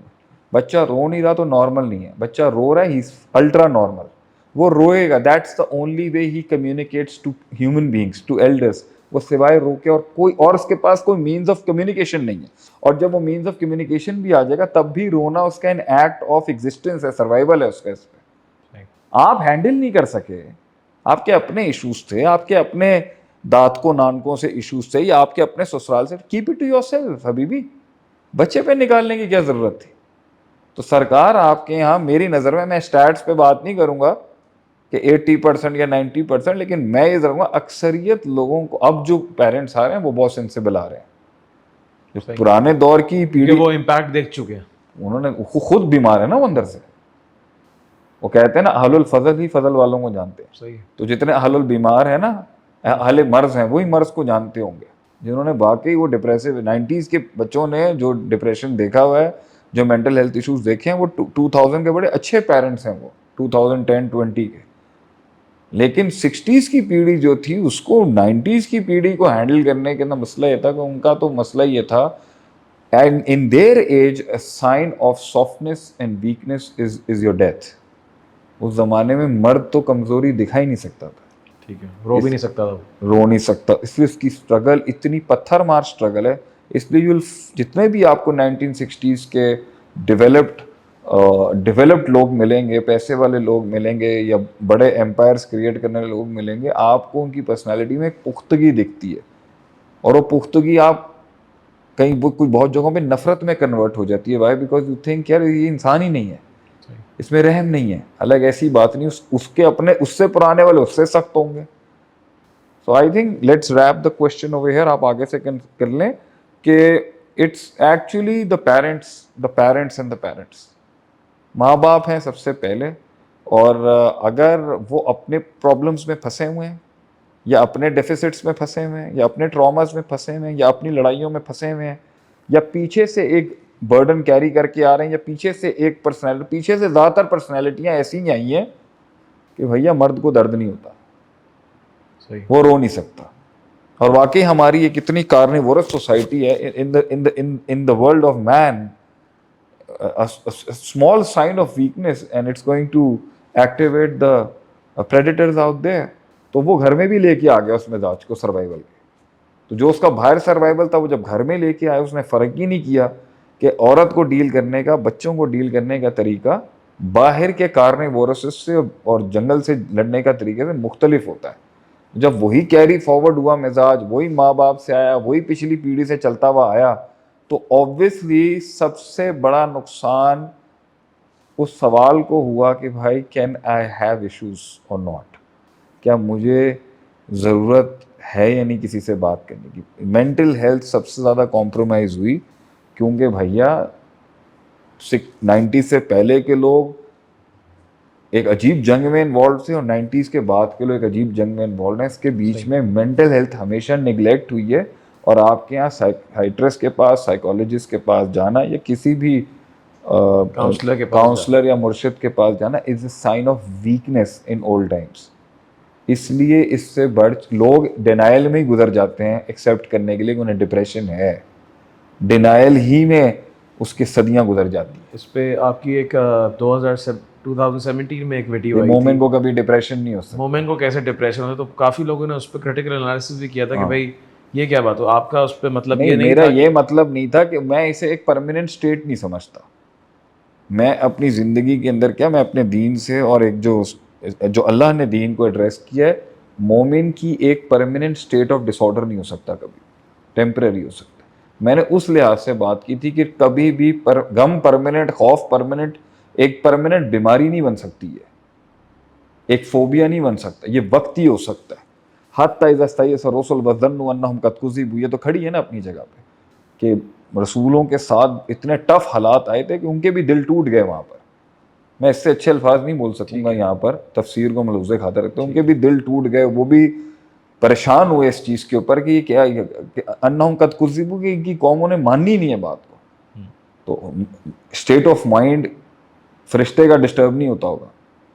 بچہ رو نہیں رہا تو نارمل نہیں ہے, بچہ رو رہا ہے, ہی از الٹرا نارمل. وہ روئے گا. That's the only way he communicates to human beings, to elders. وہ سوائے رو کے اور کوئی اور اس کے پاس کوئی مینز آف کمیونیکیشن نہیں ہے. اور جب وہ مینز آف کمیونیکیشن بھی آ جائے گا تب بھی رونا اس کا این ایکٹ آف ایگزسٹنس ہے, سروائیول ہے اس کا. اس پہ آپ ہینڈل نہیں کر سکے, آپ کے اپنے ایشوز تھے, آپ کے اپنے دانت کو نانکوں سے ایشوز تھے, یا آپ کے اپنے سسرال سے, keep it to yourself حبیبی. بچے پہ نکالنے کی کیا ضرورت تھی؟ تو سرکار آپ کے یہاں میری نظر میں اسٹیٹس پہ بات نہیں کروں گا کہ 80% یا 90%, لیکن میں یہ ضرور اکثریت لوگوں کو اب جو پیرنٹس آ رہے ہیں وہ بہت سینسیبل آ رہے ہیں. جو پرانے دور کی پیڑھی, وہ امپیکٹ دیکھ چکے ہیں, انہوں نے خود بیمار ہے نا وہ اندر سے. وہ کہتے ہیں نا اہل الفضل ہی فضل والوں کو جانتے ہیں. صحیح. تو جتنے اہل البیمار ہیں نا, اہل مرض ہیں, وہی مرض کو جانتے ہوں گے, جنہوں نے واقعی وہ ڈپریسو 90s کے بچوں نے جو ڈپریشن دیکھا ہوا ہے, جو مینٹل ہیلتھ ایشوز دیکھے ہیں, وہ 2000 کے بڑے اچھے پیرنٹس ہیں, وہ 2010-20 کے. لیکن 60s کی پیڑھی جو تھی اس کو 90s کی پیڑھی کو ہینڈل کرنے کے اندر مسئلہ یہ تھا کہ ان کا تو مسئلہ یہ تھا, and in their age a sign of softness and weakness is your death. اس زمانے میں مرد تو کمزوری دکھا ہی نہیں سکتا تھا, ٹھیک ہے, رو بھی نہیں سکتا تھا, رو نہیں سکتا. اس لیے اس کی اسٹرگل اتنی پتھر مار اسٹرگل ہے. اس لیے جتنے بھی آپ کو 1960s کے ڈیولپڈ لوگ ملیں گے, پیسے والے لوگ ملیں گے, یا بڑے امپائرس کریٹ کرنے والے لوگ ملیں گے, آپ کو ان کی پرسنالٹی میں ایک پختگی دکھتی ہے. اور وہ پختگی آپ کہیں کوئی بہت جگہوں پہ نفرت میں کنورٹ ہو جاتی ہے. وائی؟ بیکاز یو تھنک یار یہ انسان ہی نہیں ہے, اس میں رحم نہیں ہے. الگ ایسی بات نہیں, اس کے اپنے اس سے پرانے والے اس سے سخت ہوں گے. So I think let's wrap the question over here. آپ آگے سے کر لیں کہ it's actually the parents and the parents. ماں باپ ہیں سب سے پہلے, اور اگر وہ اپنے پرابلمس میں پھنسے ہوئے ہیں, یا اپنے ڈیفیسٹس میں پھنسے ہوئے ہیں, یا اپنے ٹراماز میں پھنسے ہوئے ہیں, یا اپنی لڑائیوں میں پھنسے ہوئے ہیں, یا پیچھے سے ایک برڈن کیری کر کے آ رہے ہیں, یا پیچھے سے ایک پیچھے سے زیادہ تر پرسنالٹیاں ایسی ہی آئی ہیں کہ بھیا مرد کو درد نہیں ہوتا, وہ رو نہیں سکتا. اور واقعی ہماری ایک اتنی کارنیورس سوسائٹی ہے in the world of men, small sign of weakness and it's going to activate the predators out there. تو وہ گھر میں بھی لے کے آ گیا اس مزاج کو سروائیول کے. تو جو اس کا باہر سروائیول تھا وہ جب گھر میں لے کے آیا, اس نے فرق ہی نہیں کیا کہ عورت کو ڈیل کرنے کا, بچوں کو ڈیل کرنے کا طریقہ باہر کے کارنیورس سے اور جنگل سے لڑنے کا طریقے سے مختلف ہوتا ہے. جب وہی کیری فارورڈ ہوا مزاج, وہی ماں باپ سے آیا, وہی پچھلی پیڑھی سے چلتا ہوا آیا, تو آبویسلی سب سے بڑا نقصان اس سوال کو ہوا کہ بھائی کین آئی ہیو ایشوز اور ناٹ, کیا مجھے ضرورت ہے یا نہیں کسی سے بات کرنے کی. مینٹل ہیلتھ سب سے زیادہ کمپرومائز ہوئی, کیونکہ بھیا 90 سے پہلے کے لوگ ایک عجیب جنگ میں انوالوڈ تھے, اور 90s کے بعد کے لوگ ایک عجیب جنگ میں انوالوڈ ہیں. اس کے بیچ میں مینٹل ہیلتھ ہمیشہ نگلیکٹ ہوئی ہے, اور آپ کے یہاں سائیکیٹرسٹ کے پاس, سائیکالوجسٹ کے پاس جانا, یا کسی بھی کاؤنسلر یا مرشد کے پاس جانا is a sign of weakness in old times. اس لیے اس سے بڑھ لوگ ڈینائل میں ہی گزر جاتے ہیں ایکسیپٹ کرنے کے لیے کہ انہیں ڈپریشن ہے. ڈینائل ہی میں اس کی صدیاں گزر جاتی ہیں. اس پہ آپ کی ایک 2017 میں ایک ویڈیو آئی مومن تھی, کو کبھی ڈپریشن نہیں ہو سکتا. مومن کو کیسے ڈپریشن ہوتا ہے, تو کافی لوگوں نے اس پہ کریٹیکل انالیسس بھی کیا تھا کہ بھائی یہ کیا بات ہو. آپ کا اس پہ مطلب یہ نہیں میرا تھا, یہ مطلب نہیں تھا کہ میں اسے ایک پرماننٹ اسٹیٹ نہیں سمجھتا. میں اپنی زندگی کے اندر کیا, میں اپنے دین سے, اور ایک جو اللہ نے دین کو ایڈریس کیا ہے, مومن کی ایک permanent state of disorder نہیں ہو سکتا, کبھی ٹیمپرری ہو سکتا. میں نے اس لحاظ سے بات کی تھی کہ کبھی بھی غم پرماننٹ, خوف پرماننٹ, ایک پرماننٹ بیماری نہیں بن سکتی ہے, ایک فوبیا نہیں بن سکتا, یہ وقتی ہو سکتا ہے. حتی اذا استیأس الرسل وظنوا انہم قد کذبوا, یہ تو کھڑی ہے نا اپنی جگہ پہ کہ رسولوں کے ساتھ اتنے ٹف حالات آئے تھے کہ ان کے بھی دل ٹوٹ گئے وہاں پر. میں اس سے اچھے الفاظ نہیں بول سکوں گا یہاں پر, تفسیر کو ملوثے کھاتے رکھتے ہیں. ان کے بھی دل ٹوٹ گئے, وہ بھی پریشان ہوئے اس چیز کے اوپر کہ یہ کیا, انہم قد کذبوا, کہ ان کی قوموں نے ماننی نہیں ہے بات کو. تو اسٹیٹ آف مائنڈ فرشتے کا ڈسٹرب نہیں ہوتا ہوگا,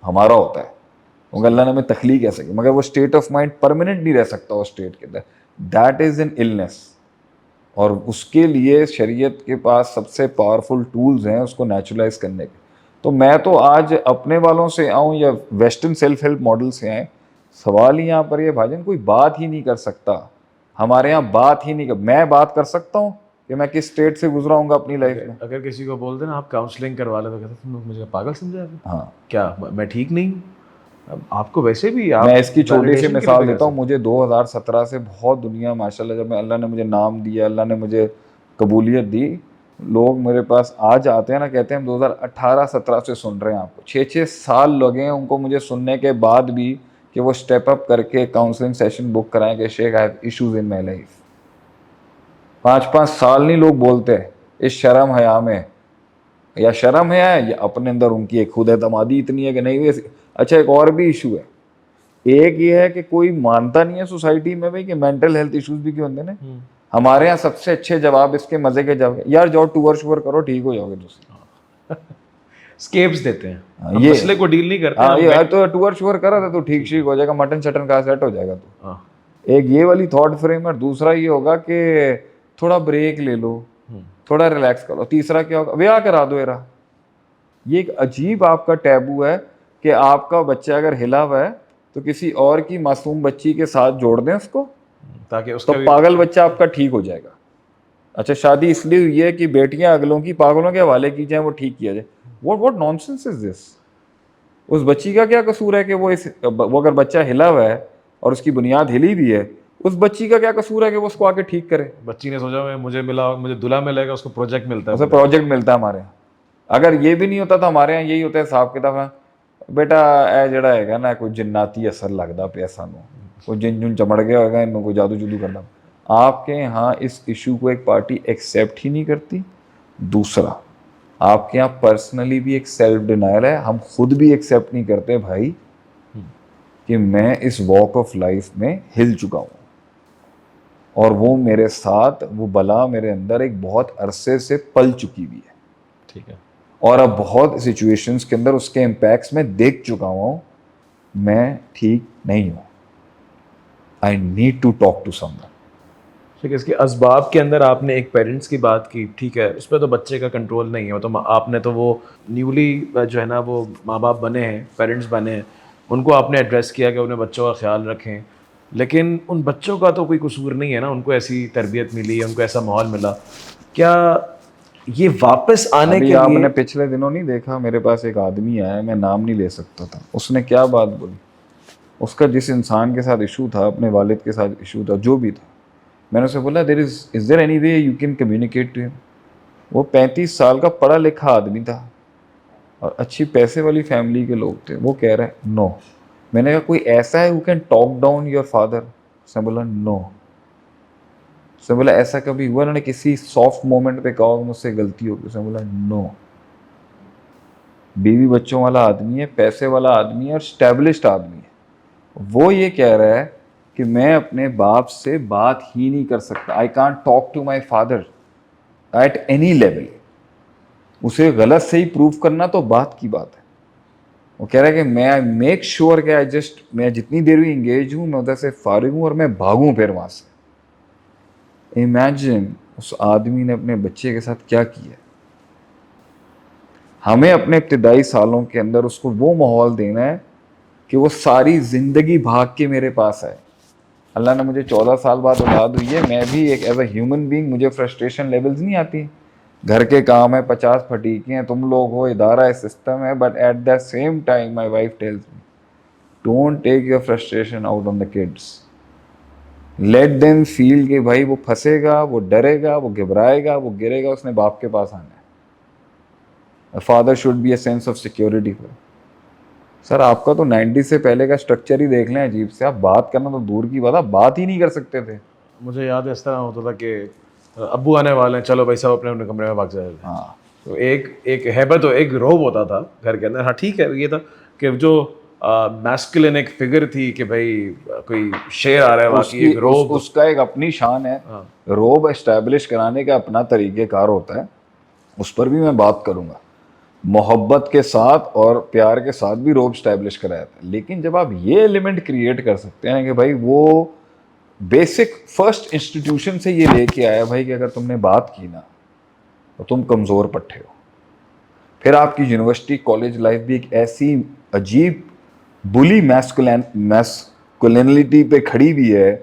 ہمارا ہوتا ہے, کیونکہ اللہ نے ہمیں تخلیق ایسا کی, مگر وہ اسٹیٹ آف مائنڈ پرماننٹ نہیں رہ سکتا اس اسٹیٹ کے اندر. دیٹ از این النس, اور اس کے لیے شریعت کے پاس سب سے پاورفل ٹولز ہیں اس کو نیچرلائز کرنے کے. تو تو میں تو آج اپنے والوں سے آؤں یا ویسٹرن سیلف ہیلپ ماڈل سے آئیں, سوال ہی یہاں پر یہ بھائی جان کوئی بات ہی نہیں کر سکتا. ہمارے یہاں بات ہی نہیں کر, میں بات کر سکتا ہوں کہ میں کس اسٹیٹ سے گزرا ہوں گا اپنی لائف میں. اگر کسی کو بول دیں نا آپ کاؤنسلنگ کروا لیں تو کہتے ہیں تم لوگ مجھے پاگل سمجھا ہے ہاں, کیا, میں ٹھیک نہیں ہوں. اب آپ کو ویسے بھی میں اس کی چھوٹی سی validation کے لیے مثال تو دیتا ہوں. کہہ مجھے 2017 سے بہت دنیا ماشاءاللہ, جب میں اللہ نے مجھے نام دیا, اللہ نے مجھے قبولیت دی, لوگ میرے پاس آج آتے ہیں نا, کہتے ہیں ہم 2018-17 سے سن رہے ہیں آپ کو. 6 سال لگے ہیں ان کو مجھے سننے کے بعد بھی کہ وہ اسٹیپ اپ کر کے کاؤنسلنگ سیشن بک کرائیں کہ شیخ I have issues in my life. 5 سال نہیں لوگ بولتے اس شرم حیا میں, یا شرم ہے یا اپنے اندر ان کی ایک خود اعتمادی اتنی ہے کہ نہیں. اچھا ایک اور بھی ایشو ہے, ایک یہ ہے کہ کوئی مانتا نہیں ہے سوسائٹی میں بھائی کہ مینٹل ہیلتھ ایشوز بھی کیوں ہوتے ہیں. ہمارے یہاں سب سے اچھے جواب اس کے مزے کے جواب, یار جاؤ ٹور شور کرو ٹھیک ہو جاؤ گے دوسری. اسکیپس دیتے ہیں, ہم یہ مسئلے کو ڈیل نہیں کرتے. ہاں یہ تو ٹور شور کرا تھا تو ٹھیک ہو جائے گا, مٹن شٹن کا سیٹ ہو جائے گا. تو ایک یہ والی تھاٹ فریم ہے. دوسرا یہ ہوگا کہ تھوڑا بریک لے لو, تھوڑا ریلیکس کرو. تیسرا کیا ہوگا, بیاہ کرا دو ایرا. یہ ایک عجیب آپ کا ٹیبو ہے کہ آپ کا بچہ اگر ہلا ہوا ہے تو کسی اور کی معصوم بچی کے ساتھ جوڑ دیں اس کو, تاکہ اس تو کا بھی پاگل بچہ آپ کا ٹھیک ہو جائے گا. اچھا شادی اس لیے ہوئی ہے کہ بیٹیاں اگلوں کی پاگلوں کے حوالے کی جائیں, وہ ٹھیک کیا جائے. what nonsense is this. اس بچی کا کیا قصور ہے کہ وہ اگر بچہ ہلا ہوا ہے اور اس کی بنیاد ہلی بھی ہے, اس بچی کا کیا قصور ہے کہ وہ اس کو آ کے ٹھیک کرے. بچی نے سوچا مجھے ملا, مجھے دلہا ملے گا, اس کو پروجیکٹ ملتا ہے, اسے پروجیکٹ ملتا ہے. ہمارے یہاں اگر یہ بھی نہیں ہوتا تو ہمارے یہاں یہی ہوتا ہے حساب کتاب, بیٹا اے جڑا ہے گا نا کوئی جناتی اثر لگتا پیا سانوں, کوئی جن جن چمڑ گیا ہوگا, انہوں کو جادو جدو کرنا. آپ کے یہاں اس ایشو کو ایک پارٹی ایکسیپٹ ہی نہیں کرتی. دوسرا آپ کے یہاں پرسنلی بھی ایک سیلف ڈینائل ہے, ہم خود بھی ایکسیپٹ نہیں کرتے بھائی کہ میں اس واک آف لائف میں ہل چکا ہوں, اور وہ میرے ساتھ وہ بلا میرے اندر ایک بہت عرصے سے پل چکی ہوئی ہے. ٹھیک ہے, اور اب بہت سچویشنز کے اندر اس کے امپیکٹس میں دیکھ چکا ہوں, میں ٹھیک نہیں ہوں. I need to talk to someone. ٹھیک ہے. اس کے اسباب کے اندر آپ نے ایک پیرنٹس کی بات کی, ٹھیک ہے, اس پہ تو بچے کا کنٹرول نہیں ہے. تو آپ نے تو وہ نیولی جو ہے نا وہ ماں باپ بنے ہیں, پیرنٹس بنے ہیں, ان کو آپ نے ایڈریس کیا کہ انہیں بچوں کا خیال رکھیں, لیکن ان بچوں کا تو کوئی قصور نہیں ہے نا, ان کو ایسی تربیت ملی, ان کو ایسا ماحول ملا. کیا یہ واپس آنے ابھی کے آپ لیے, نے پچھلے دنوں نہیں دیکھا, میرے پاس ایک آدمی آیا, میں نام نہیں لے سکتا تھا, اس نے کیا بات بولی. اس کا جس انسان کے ساتھ ایشو تھا, اپنے والد کے ساتھ ایشو تھا, جو بھی تھا, میں نے اسے بولا is there any way you can communicate to him. وہ 35 سال کا پڑھا لکھا آدمی تھا اور اچھی پیسے والی فیملی کے لوگ تھے. وہ کہہ رہے ہیں نو. میں نے کہا کوئی ایسا ہے who can talk down your father. اس نے بولا نو. اس نے بولا ایسا کبھی ہوا, انہوں نے کسی سافٹ مومنٹ پہ کہا مجھ سے غلطی ہوگی. اس نے بولا نو. بیوی بچوں والا آدمی ہے, پیسے والا آدمی ہے, اور اسٹیبلشڈ آدمی ہے. وہ یہ کہہ رہا ہے کہ میں اپنے باپ سے بات ہی نہیں کر سکتا. I can't talk to my father at any level. اسے غلط صحیح پروف کرنا تو بات کی بات ہے. وہ کہہ رہا ہے کہ میں میک شیور کہ میں جتنی دیر بھی انگیج ہوں, میں ادھر سے فارغ ہوں اور میں بھاگوں پھر وہاں سے. امیجن اس آدمی نے اپنے بچے کے ساتھ کیا کیا. ہمیں اپنے ابتدائی سالوں کے اندر اس کو وہ ماحول دینا ہے کہ وہ ساری زندگی بھاگ کے میرے پاس آئے. اللہ نے مجھے 14 سال بعد اولاد ہوئی ہے, میں بھی ایک ایز اے ہیومن بینگ, مجھے فرسٹریشن لیولز نہیں آتی. گھر کے کام ہے, 50 پھٹیکیں ہیں, تم لوگ ہو, ادارہ ہے, سسٹم ہے, but at the same time my wife tells me don't take your frustration out on the kids. Let them feel کہ بھائی وہ پھنسے گا, وہ ڈرے گا, وہ گھبرائے گا, وہ گرے گا, اس نے باپ کے پاس آنا ہے. Father should be a sense of security for. Sir آپ کا تو 90 سے پہلے کا اسٹرکچر ہی دیکھ لیں عجیب سے. آپ بات کرنا تو دور کی بات, آپ بات ہی نہیں کر سکتے تھے. مجھے یاد ہے اس طرح ہوتا تھا کہ ابو آنے والے ہیں, چلو بھائی صاحب اپنے اپنے کمرے میں بھاگ جائے. ہاں, تو ایک ہیبت و ایک روب ہوتا تھا گھر کے اندر. ہاں ٹھیک ہے, یہ تھا کہ جو میسکلن ایک فگر تھی کہ بھائی کوئی شیر آ رہا ہے, واقعی ایک روب, اس کا ایک اپنی شان ہے. روب اسٹیبلش کرانے کا اپنا طریقہ کار ہوتا ہے, اس پر بھی میں بات کروں گا. محبت کے ساتھ اور پیار کے ساتھ بھی روب اسٹیبلش کرایا تھا. لیکن جب آپ یہ ایلیمنٹ کریٹ کر سکتے ہیں کہ بھائی وہ بیسک فرسٹ انسٹیٹیوشن سے یہ لے کے آیا بھائی کہ اگر تم نے بات کی نا تو تم کمزور پٹھے ہو, پھر آپ کی یونیورسٹی کالج لائف بھی ایک ایسی عجیب بلی میسکولینٹی پہ کھڑی بھی ہے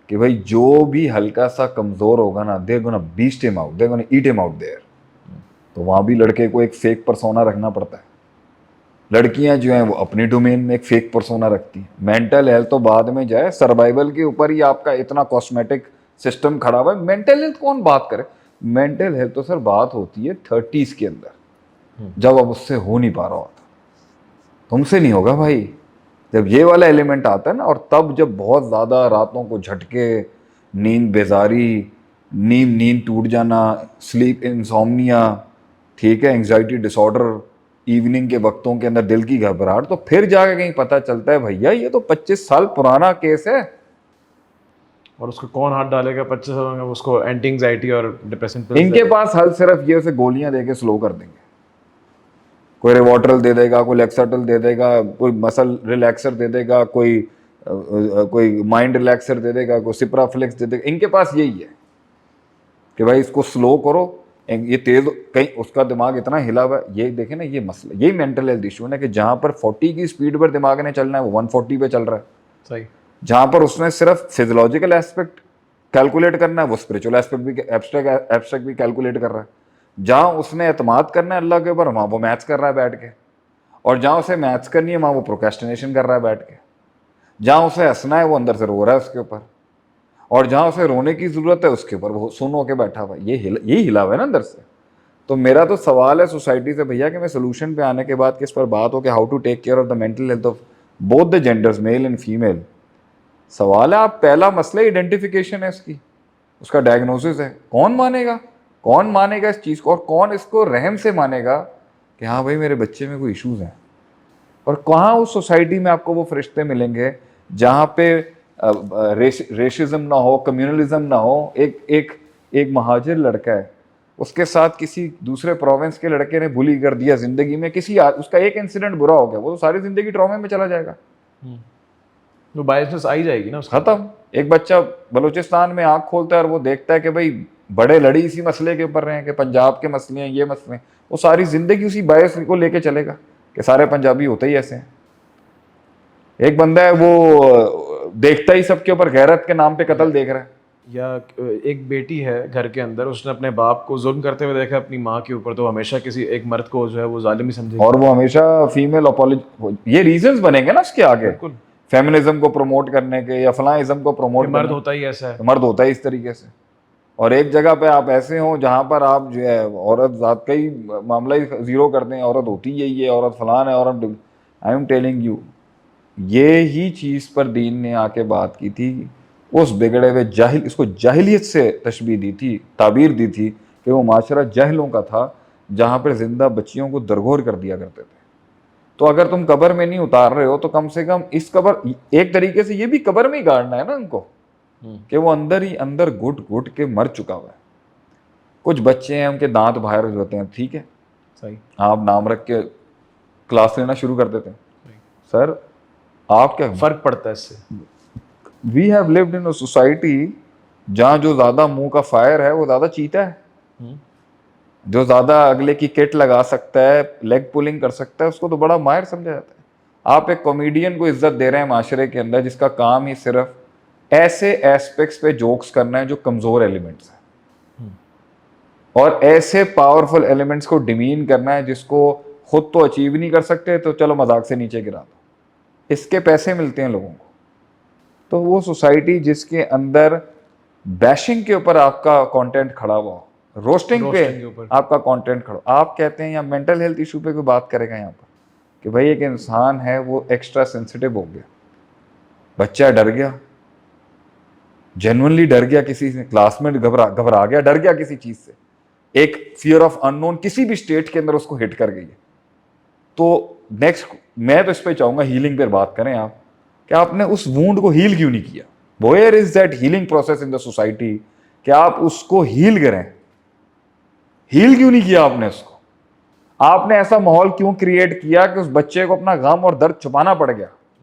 کہ بھائی جو بھی ہلکا سا کمزور ہوگا نا دے گونا بیسٹ ہم آؤٹ، دے گونا ایٹ ہم آؤٹ دیئر. تو وہاں بھی لڑکے کو ایک فیک پرسونا رکھنا پڑتا ہے. لڑکیاں جو ہیں وہ اپنی ڈومین میں ایک فیک پرسونا رکھتی ہیں. مینٹل ہیلتھ تو بعد میں جائے، سروائیول کے اوپر ہی آپ کا اتنا کاسمیٹک سسٹم کھڑا ہوا ہے. مینٹل ہیلتھ کون بات کرے؟ مینٹل ہیلتھ تو سر بات ہوتی ہے 30s کے اندر، جب اب اس سے ہو نہیں پا رہا ہوتا. تم سے نہیں ہوگا بھائی. جب یہ والا ایلیمنٹ آتا ہے نا، اور تب جب بہت زیادہ راتوں کو جھٹکے، نیند بیزاری، نیند ٹوٹ جانا، سلیپ انسومنیا، ٹھیک ہے، انگزائٹی ڈس آرڈر، ایوننگ کے وقتوں کے اندر دل کی گھبراہٹ، تو پھر جا کے کہیں پتہ چلتا ہے بھیا یہ تو 25 سال پرانا کیس ہے. اور اس کو کون ہاتھ ڈالے گا 25 سالوں میں؟ اس کو اینٹی انگزائٹی اور ڈپریشن ان کے پاس حل صرف یہ اسے گولیاں دے کے سلو کر دیں گے. کوئی ریواٹرل دے دے گا، کوئی لیکسرٹل دے دے گا، کوئی مسل ریلیکسر دے دے گا، کوئی مائنڈ ریلیکسر دے دے گا، کوئی سپرافلکس دے دے گا. ان کے پاس یہی ہے کہ بھائی اس کو سلو کرو، یہ تیز، کہیں اس کا دماغ اتنا ہلا ہوا ہے. یہ دیکھیں نا، یہ مسئلہ، یہی مینٹل ہیلتھ ایشو ہے کہ جہاں پر 40 کی اسپیڈ پر دماغ نے چلنا ہے وہ 140 پہ چل رہا ہے. صحیح. جہاں پر اس نے صرف فزیولوجیکل ایسپیکٹ کیلکولیٹ کرنا ہے وہ اسپرچل ایسپیکٹ بھی، ایبسٹریکٹ بھی کیلکولیٹ کر رہا ہے. جہاں اس نے اعتماد کرنا ہے اللہ کے اوپر وہاں وہ میتھس کر رہا ہے بیٹھ کے. اور جہاں اسے میتھس کرنی ہے وہاں وہ پروکیسٹینیشن کر رہا ہے بیٹھ کے. جہاں اسے ہنسنا ہے وہ اندر سے رو رہا ہے اس کے اوپر. اور جہاں اسے رونے کی ضرورت ہے اس کے اوپر وہ سن ہو کے بیٹھا ہوا ہے. یہی ہلا ہوا ہے نا اندر سے. تو میرا تو سوال ہے سوسائٹی سے بھیا کہ میں سولوشن پہ آنے کے بعد کس پر بات ہو کہ how to take care of the mental health of both the genders, male and female. سوال ہے آپ پہلا مسئلہ آئیڈینٹیفیکیشن ہے اس کا ڈائگنوسس ہے. کون مانے گا اس چیز کو، اور کون اس کو رحم سے مانے گا کہ ہاں بھائی میرے بچے میں کوئی ایشوز ہیں. اور کہاں اس سوسائٹی میں آپ کو وہ فرشتے ملیں گے جہاں پہ ریشزم نہ ہو، کمیونلزم نہ ہو. ایک مہاجر لڑکا ہے، اس کے ساتھ کسی دوسرے پروونس کے لڑکے نے بلی کر دیا زندگی میں، اس کا ایک انسیڈنٹ برا ہو گیا، وہ تو ساری زندگی ٹراما میں چلا جائے گا. وہ بائسنس آئی جائے گی نا، ختم. ایک بچہ بلوچستان میں آنکھ کھولتا ہے اور وہ دیکھتا ہے کہ بھائی بڑے لڑی اسی مسئلے کے اوپر رہے ہیں کہ پنجاب کے مسئلے ہیں، یہ مسئلے ہیں. وہ ساری زندگی اسی باعث کو لے کے چلے گا کہ سارے پنجابی ہوتے ہی ایسے ہیں. ایک بندہ ہے وہ دیکھتا ہی سب کے اوپر غیرت کے نام پہ قتل دیکھ رہا ہے. یا ایک بیٹی ہے گھر کے اندر، اس نے اپنے باپ کو ظلم کرتے ہوئے دیکھا اپنی ماں کے اوپر، تو ہمیشہ کسی ایک مرد کو جو ہے وہ ظالم ہی سمجھے گی. اور وہ ہمیشہ فیمیل اپولوجی، یہ ریزنز بنیں گے نا اس کے آگے، فیمنزم کو پروموٹ کرنے کے یا فلاں ازم کو پروموٹ کرنے. مرد ہوتا ہی ایسا ہے، مرد ہوتا ہے اس طریقے سے. اور ایک جگہ پہ آپ ایسے ہوں جہاں پر آپ جو ہے عورت ذات کا ہی معاملہ ہی زیرو کر دیں، عورت ہوتی یہی ہے، عورت فلان ہے، عورت. آئی ایم ٹیلنگ یو، یہی چیز پر دین نے آ کے بات کی تھی. اس بگڑے ہوئے جاہل، اس کو جاہلیت سے تشبیہ دی تھی، تعبیر دی تھی کہ وہ معاشرہ جاہلوں کا تھا جہاں پر زندہ بچیوں کو درگور کر دیا کرتے تھے. تو اگر تم قبر میں نہیں اتار رہے ہو تو کم سے کم اس قبر، ایک طریقے سے یہ بھی قبر میں ہی گاڑنا ہے نا ان کو، کہ وہ اندر ہی اندر گھٹ گھٹ کے مر چکا ہوا ہے. کچھ بچے ہیں ان کے دانت باہر ہوتے ہیں، ٹھیک ہے، صحیح، آپ نام رکھ کے کلاس لینا شروع کر دیتے ہیں. سر آپ کیا فرق پڑتا ہے اس سے؟ We have lived in a society جہاں جو زیادہ منہ کا فائر ہے وہ زیادہ چیتا ہے، جو زیادہ اگلے کی کٹ لگا سکتا ہے، لیگ پولنگ کر سکتا ہے، اس کو تو بڑا ماہر سمجھا جاتا ہے. آپ ایک کامیڈین کو عزت دے رہے ہیں معاشرے کے اندر جس کا کام ہی صرف ایسے ایسپیکٹس پہ جوکس کرنا ہے جو کمزور ایلیمنٹس ہیں، اور ایسے پاورفل ایلیمنٹس کو ڈیمین کرنا ہے جس کو خود تو اچیو نہیں کر سکتے تو چلو مذاق سے نیچے گرا دو. اس کے پیسے ملتے ہیں لوگوں کو. تو وہ سوسائٹی جس کے اندر بیشنگ کے اوپر آپ کا کانٹینٹ کھڑا ہوا ہو، روسٹنگ پہ آپ کا کانٹینٹ کھڑا، آپ کہتے ہیں یا مینٹل ہیلتھ ایشو پہ کوئی بات کرے گا یہاں پر کہ بھائی ایک انسان ہے وہ ایکسٹرا سینسٹیو ہو گیا، بچہ ڈر گیا، جینوئنلی ڈر گیا، کسی سے کلاس میں گھبرا گیا، ڈر گیا کسی چیز سے، ایک فیئر آف ان نون کسی بھی اسٹیٹ کے اندر اس کو ہٹ کر گئی ہے. تو نیکسٹ میں تو اس پہ چاہوں گا ہیلنگ پہ بات کریں آپ کہ آپ نے اس وونڈ کو ہیل کیوں نہیں کیا. Where is that healing process in the society کہ آپ اس کو ہیل کریں. ہیل کیوں نہیں کیا آپ نے اس کو؟ آپ نے ایسا ماحول کیوں کریٹ کیا کہ اس بچے کو اپنا غم اور درد چھپانا پڑ گیا؟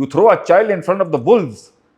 you throw a child in front of the wolves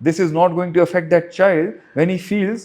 this is not going to affect that child when he feels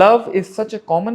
love is such a common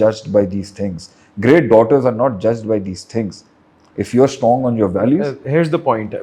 judged by these things, great daughters are not judged by these things। if you are strong on your values, here's the point,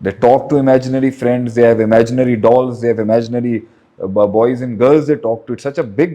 They talk to imaginary friends, they have imaginary dolls, they have imaginary boys and girls they talk to। It's such a big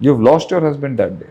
you've lost your husband that day।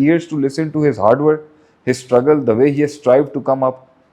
ears to listen to his hard work, his struggle, the way he has strived to come up।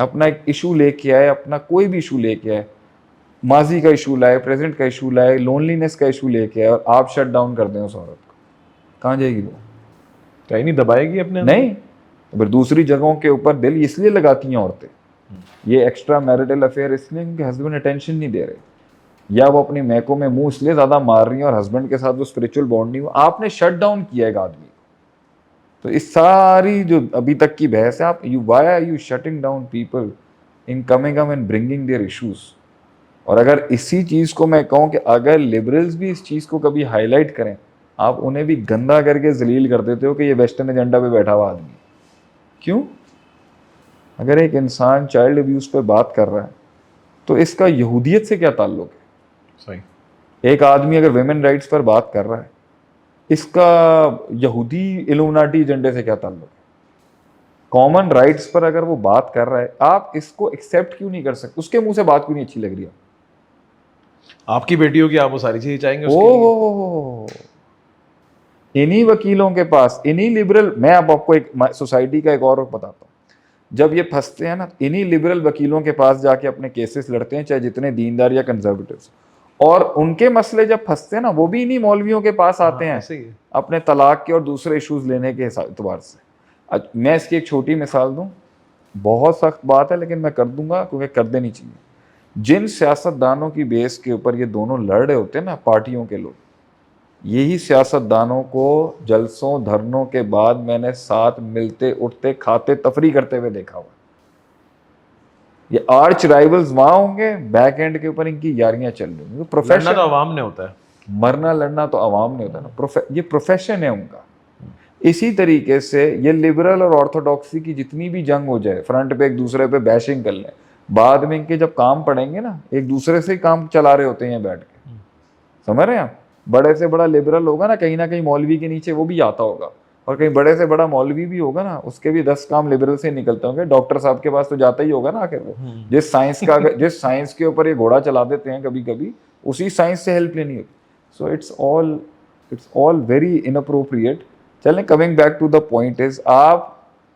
اپنا ایک issue لے کے آئے, اپنا کوئی بھی issue لے کے آئے, ماضی کا ایشو لائے, پریزنٹ کا ایشو لائے, لونلینس کا ایشو لے کے آئے, اور آپ شٹ ڈاؤن کر دیں اس عورت کو, کہاں جائے گی وہ؟ کہیں نہیں دبائے گی اپنے نہیں. پھر دوسری جگہوں کے اوپر دل اس لیے لگاتی ہیں عورتیں, یہ ایکسٹرا میرٹل افیئر اس لیے کہ ہسبینڈ اٹینشن نہیں دے رہے, یا وہ اپنی میکوں میں منہ اس لیے زیادہ مار رہی ہیں اور ہسبینڈ کے ساتھ وہ اسپرچل بانڈ نہیں ہوا. آپ نے شٹ ڈاؤن کیا ایک آدمی کو. تو اس ساری جو ابھی تک کی بحث ہے, آپ why are you shutting down people in coming up and bringing their issues. اور اگر اسی چیز کو میں کہوں کہ اگر لبرلز بھی اس چیز کو کبھی ہائی لائٹ کریں, آپ انہیں بھی گندا کر کے ذلیل کر دیتے ہو کہ یہ ویسٹرن ایجنڈا پہ بیٹھا ہوا آدمی. کیوں؟ اگر ایک انسان چائلڈ ابیوز پہ بات کر رہا ہے تو اس کا یہودیت سے کیا تعلق ہے؟ صحیح. ایک آدمی اگر ویمن رائٹس پر بات کر رہا ہے, اس کا یہودی الومناٹی ایجنڈے سے کیا تعلق ہے؟ کامن رائٹس پر اگر وہ بات کر رہا ہے, آپ اس کو ایکسیپٹ کیوں نہیں کر سکتے؟ اس کے منہ سے بات کیوں نہیں اچھی لگ رہی ہے؟ آپ کی بیٹی ہوگی, آپ وہ ساری چیزیں چاہیں گے اس کے لیے. انہی وکیلوں کے پاس, انہی لبرل, میں اب آپ کو ایک سوسائٹی کا ایک اور بتاتا ہوں, جب یہ پھنستے ہیں نا, انہی لبرل وکیلوں کے پاس جا کے اپنے کیسز لڑتے ہیں, چاہے جتنے دیندار یا کنزرویٹوز, اور ان کے مسئلے جب پھنستے ہیں نا, وہ بھی انہی مولویوں کے پاس آتے ہیں اپنے طلاق کے اور دوسرے ایشوز لینے کے اعتبار سے. میں اس کی ایک چھوٹی مثال دوں, بہت سخت بات ہے لیکن میں کر دوں گا کیونکہ کر دینی چاہیے. جن سیاست دانوں کی بیس کے اوپر یہ دونوں لڑ رہے ہوتے ہیں نا, پارٹیوں کے لوگ, یہی سیاست دانوں کو جلسوں دھرنوں کے بعد میں نے ساتھ ملتے اٹھتے کھاتے تفریح کرتے ہوئے دیکھا ہوا. یہ آرچ رائیولز وہاں ہوں گے, بیک اینڈ کے اوپر ان کی یاریاں چل رہی ہیں. لڑنا تو عوام نے ہوتا ہے, مرنا لڑنا تو عوام نے ہوتا ہے نا, یہ پروفیشن ہے ان کا. اسی طریقے سے یہ لبرل اور آرتھوڈاکسی کی جتنی بھی جنگ ہو جائے, فرنٹ پہ ایک دوسرے پہ بیشنگ کر لیں, بعد میں ان کے جب کام پڑیں گے نا, ایک دوسرے سے کام چلا رہے ہوتے ہیں بیٹھ کے. سمجھ رہے ہیں آپ؟ بڑے سے بڑا لبرل ہوگا نا, کہیں نہ کہیں مولوی کے نیچے وہ بھی آتا ہوگا, اور کہیں بڑے سے بڑا مولوی بھی ہوگا نا, اس کے بھی 10 کام لبرل سے نکلتے ہوں گے. ڈاکٹر صاحب کے پاس تو جاتا ہی ہوگا نا آخر وہ, جس سائنس کے اوپر یہ گھوڑا چلا دیتے ہیں کبھی کبھی, اسی سائنس سے ہیلپ لینی ہوتی. So it's all very inappropriate. چلیں, coming back to the point is, آپ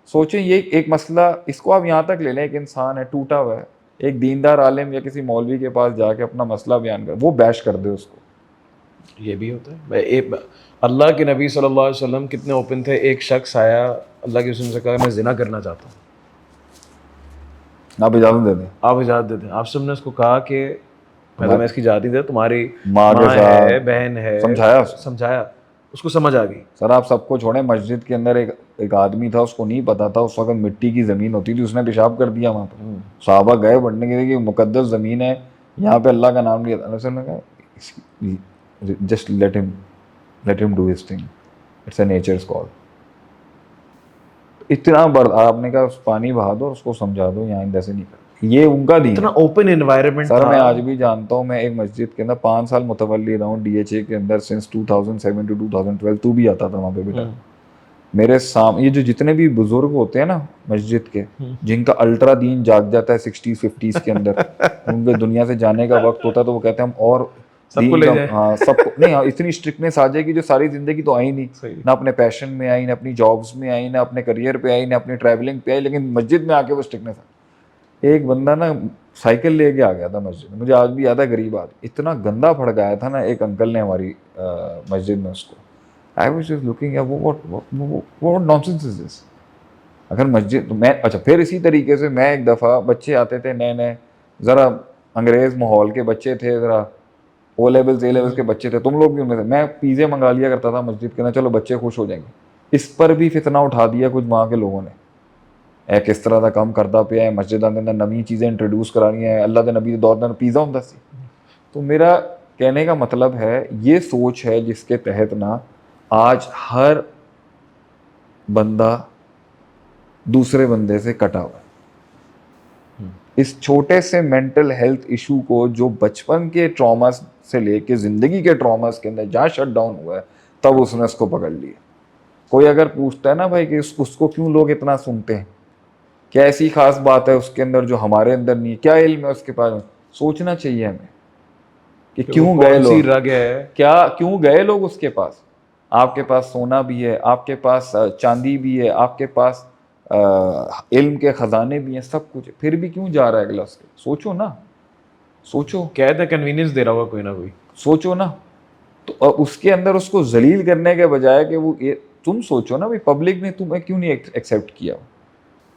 سوچیں یہ ایک مسئلہ, اس کو آپ یہاں تک لے لیں, ایک انسان ہے ٹوٹا ہوا ہے, ایک دیندار عالم یا کسی مولوی کے پاس جا کے اپنا مسئلہ بیان کر, وہ بیش کر دے اس کو. یہ بھی ہوتا ہے. اللہ کے نبی صلی اللہ علیہ وسلم کتنے اوپن تھے. ایک شخص آیا اللہ کے رسول سے کہا میں زنا کرنا چاہتا ہوں, آپ اجازت دے دیں, آپ اجازت دے دیں. آپ سب نے اس کو کہا کہ میں اس کی اجازت نہیں دے, تمہاری ماں ہے, بہن ہے, سمجھایا, اس کو سمجھ آ گئی. سر آپ سب کو چھوڑیں, مسجد کے اندر ایک آدمی تھا, اس کو نہیں پتا تھا اس وقت مٹی کی زمین ہوتی تھی, اس نے پیشاب کر دیا وہاں پہ. صحابہ گئے پڑھنے کے لیے کہ مقدس زمین ہے, یہاں پہ اللہ کا نام لیا. اللہ نے کہا just let him do his thing, it's a nature's call. اتنا آپ نے کہا پانی بہا دو, اس کو سمجھا دو, یہاں آئندہ سے نہیں کرنا. یہ ان کا دین, اتنا اوپن انوائرمنٹ. سر میں آج بھی جانتا ہوں, میں ایک مسجد کے اندر 5 سال متولی رہا ہوں DHA کے اندر, سنس 2007 to 2012. تو بھی آتا تھا وہاں پہ بیٹا. میرے سامنے یہ جو جتنے بھی بزرگ ہوتے ہیں نا مسجد کے, جن کا الٹرا دین جاگ جاتا ہے 60s 50s کے اندر, ان کے دنیا سے جانے کا وقت ہوتا ہے, تو وہ کہتے ہیں ہم اور سب کو لے جائیں. ہاں سب کو نہیں, اتنی اسٹرکٹنیس آ جائے گی جو ساری زندگی تو آئی نہیں, نہ اپنے پیشن میں آئی, نہ اپنی جابس میں آئی, نہ اپنے کریئر پہ آئی, نہ اپنی ٹریولنگ پہ آئی, لیکن مسجد میں آ کے وہ اسٹرکٹنیس آئی. ایک بندہ نا سائیکل لے کے آ گیا تھا مسجد میں, مجھے آج بھی یاد ہے, غریب آدمی, اتنا گندا پھڑکایا تھا نا ایک انکل نے ہماری مسجد میں اس کو. I was just looking at what nonsense is this. اگر مسجد میں, اچھا پھر اسی طریقے سے میں ایک دفعہ, بچے آتے تھے نئے, ذرا انگریز ماحول کے بچے تھے, ذرا او لیولز اے لیولز کے بچے تھے, تم لوگ بھی ان میں تھے. میں پیزے منگا لیا کرتا تھا مسجد کے اندر, چلو بچے خوش ہو جائیں گے. اس پر بھی فتنہ اٹھا دیا کچھ وہاں کے لوگوں نے, کس طرح کا کام کرتا پیا ہے, مسجد کے اندر نئی چیزیں انٹروڈیوس کرانی ہیں. اللہ کے نبی کے دور میں پیزا ہوتا سی. تو میرا کہنے کا مطلب ہے, یہ سوچ ہے جس کے تحت نا آج ہر بندہ دوسرے بندے سے کٹا ہوا ہے. اس چھوٹے سے مینٹل ہیلتھ ایشو کو جو بچپن کے ٹراماز سے لے کے زندگی کے ٹراماز کے اندر جہاں شٹ ڈاؤن ہوا ہے, تب اس نے اس کو پکڑ لیا. کوئی اگر پوچھتا ہے نا بھائی کہ اس کو کیوں لوگ اتنا سنتے ہیں, کیا ایسی خاص بات ہے اس کے اندر جو ہمارے اندر نہیں ہے, کیا علم ہے اس کے پاس, سوچنا چاہیے ہمیں کہ کیوں گئے لوگ, کیوں گئے لوگ اس کے پاس. آپ کے پاس سونا بھی ہے, آپ کے پاس چاندی بھی ہے, آپ کے پاس علم کے خزانے بھی ہیں, سب کچھ, پھر بھی کیوں جا رہا ہے اگلا اس کے؟ سوچو نا, سوچو, قید ہے, کنوینئنس دے رہا ہوگا کوئی نہ کوئی. سوچو نا. تو اس کے اندر اس کو ذلیل کرنے کے بجائے کہ وہ تم سوچو نا بھائی پبلک نے تمہیں کیوں نہیں ایکسیپٹ کیا.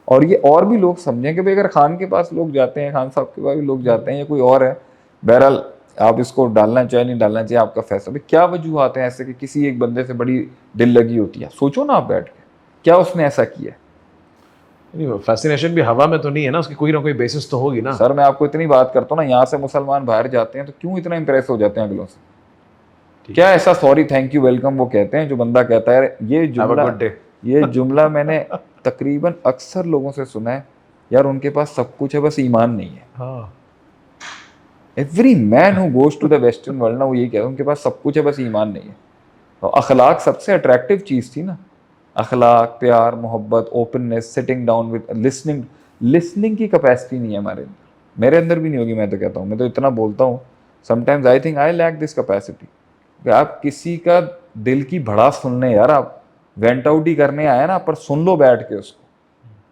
اور یہ اور بھی لوگ سمجھیں کہ بھائی اگر خان کے پاس لوگ جاتے ہیں, خان صاحب کے پاس بھی لوگ جاتے ہیں, یا کوئی اور ہے, بہرحال آپ اس کو ڈالنا چاہے نہیں ڈالنا چاہیے آپ کا فیصلہ. بھائی کیا وجوہات ہیں ایسے کہ کسی ایک بندے سے بڑی دل لگی ہوتی ہے؟ سوچو نا آپ بیٹھ کے, کیا اس نے ایسا کیا ہے؟ فیسینیشن بھی ہوا میں تو نہیں ہے نا, اس کی کوئی نہ کوئی بیسس تو ہوگی نا. سر میں آپ کو اتنی بات کرتا ہوں نا, یہاں سے مسلمان باہر جاتے ہیں تو کیوں اتنا امپریس ہو جاتے ہیں اگلوں سے؟ کیا ایسا سوری تھینک یو ویلکم وہ کہتے ہیں جو بندہ کہتا ہے یہ جملہ میں نے تقریباً اکثر لوگوں سے سنا ہے, یار ان کے پاس سب کچھ ہے بس ایمان نہیں ہے. Every man who goes to the western world نا, وہ یہی کہتا ہے ان کے پاس سب کچھ ہے بس ایمان نہیں ہے. تو اخلاق سب سے اٹریکٹیو چیز تھی نا, اخلاق, پیار, محبت, openness, sitting down with listening کی کیپیسٹی نہیں ہے ہمارے اندر, میرے اندر بھی نہیں ہوگی. میں تو کہتا ہوں, میں تو اتنا بولتا ہوں sometimes I think I lack this capacity کہ آپ کسی کا دل کی بھڑاس سن لیں. یار آپ وینٹ آؤٹ ہی کرنے آئے نا, پر سن لو بیٹھ کے اس کو.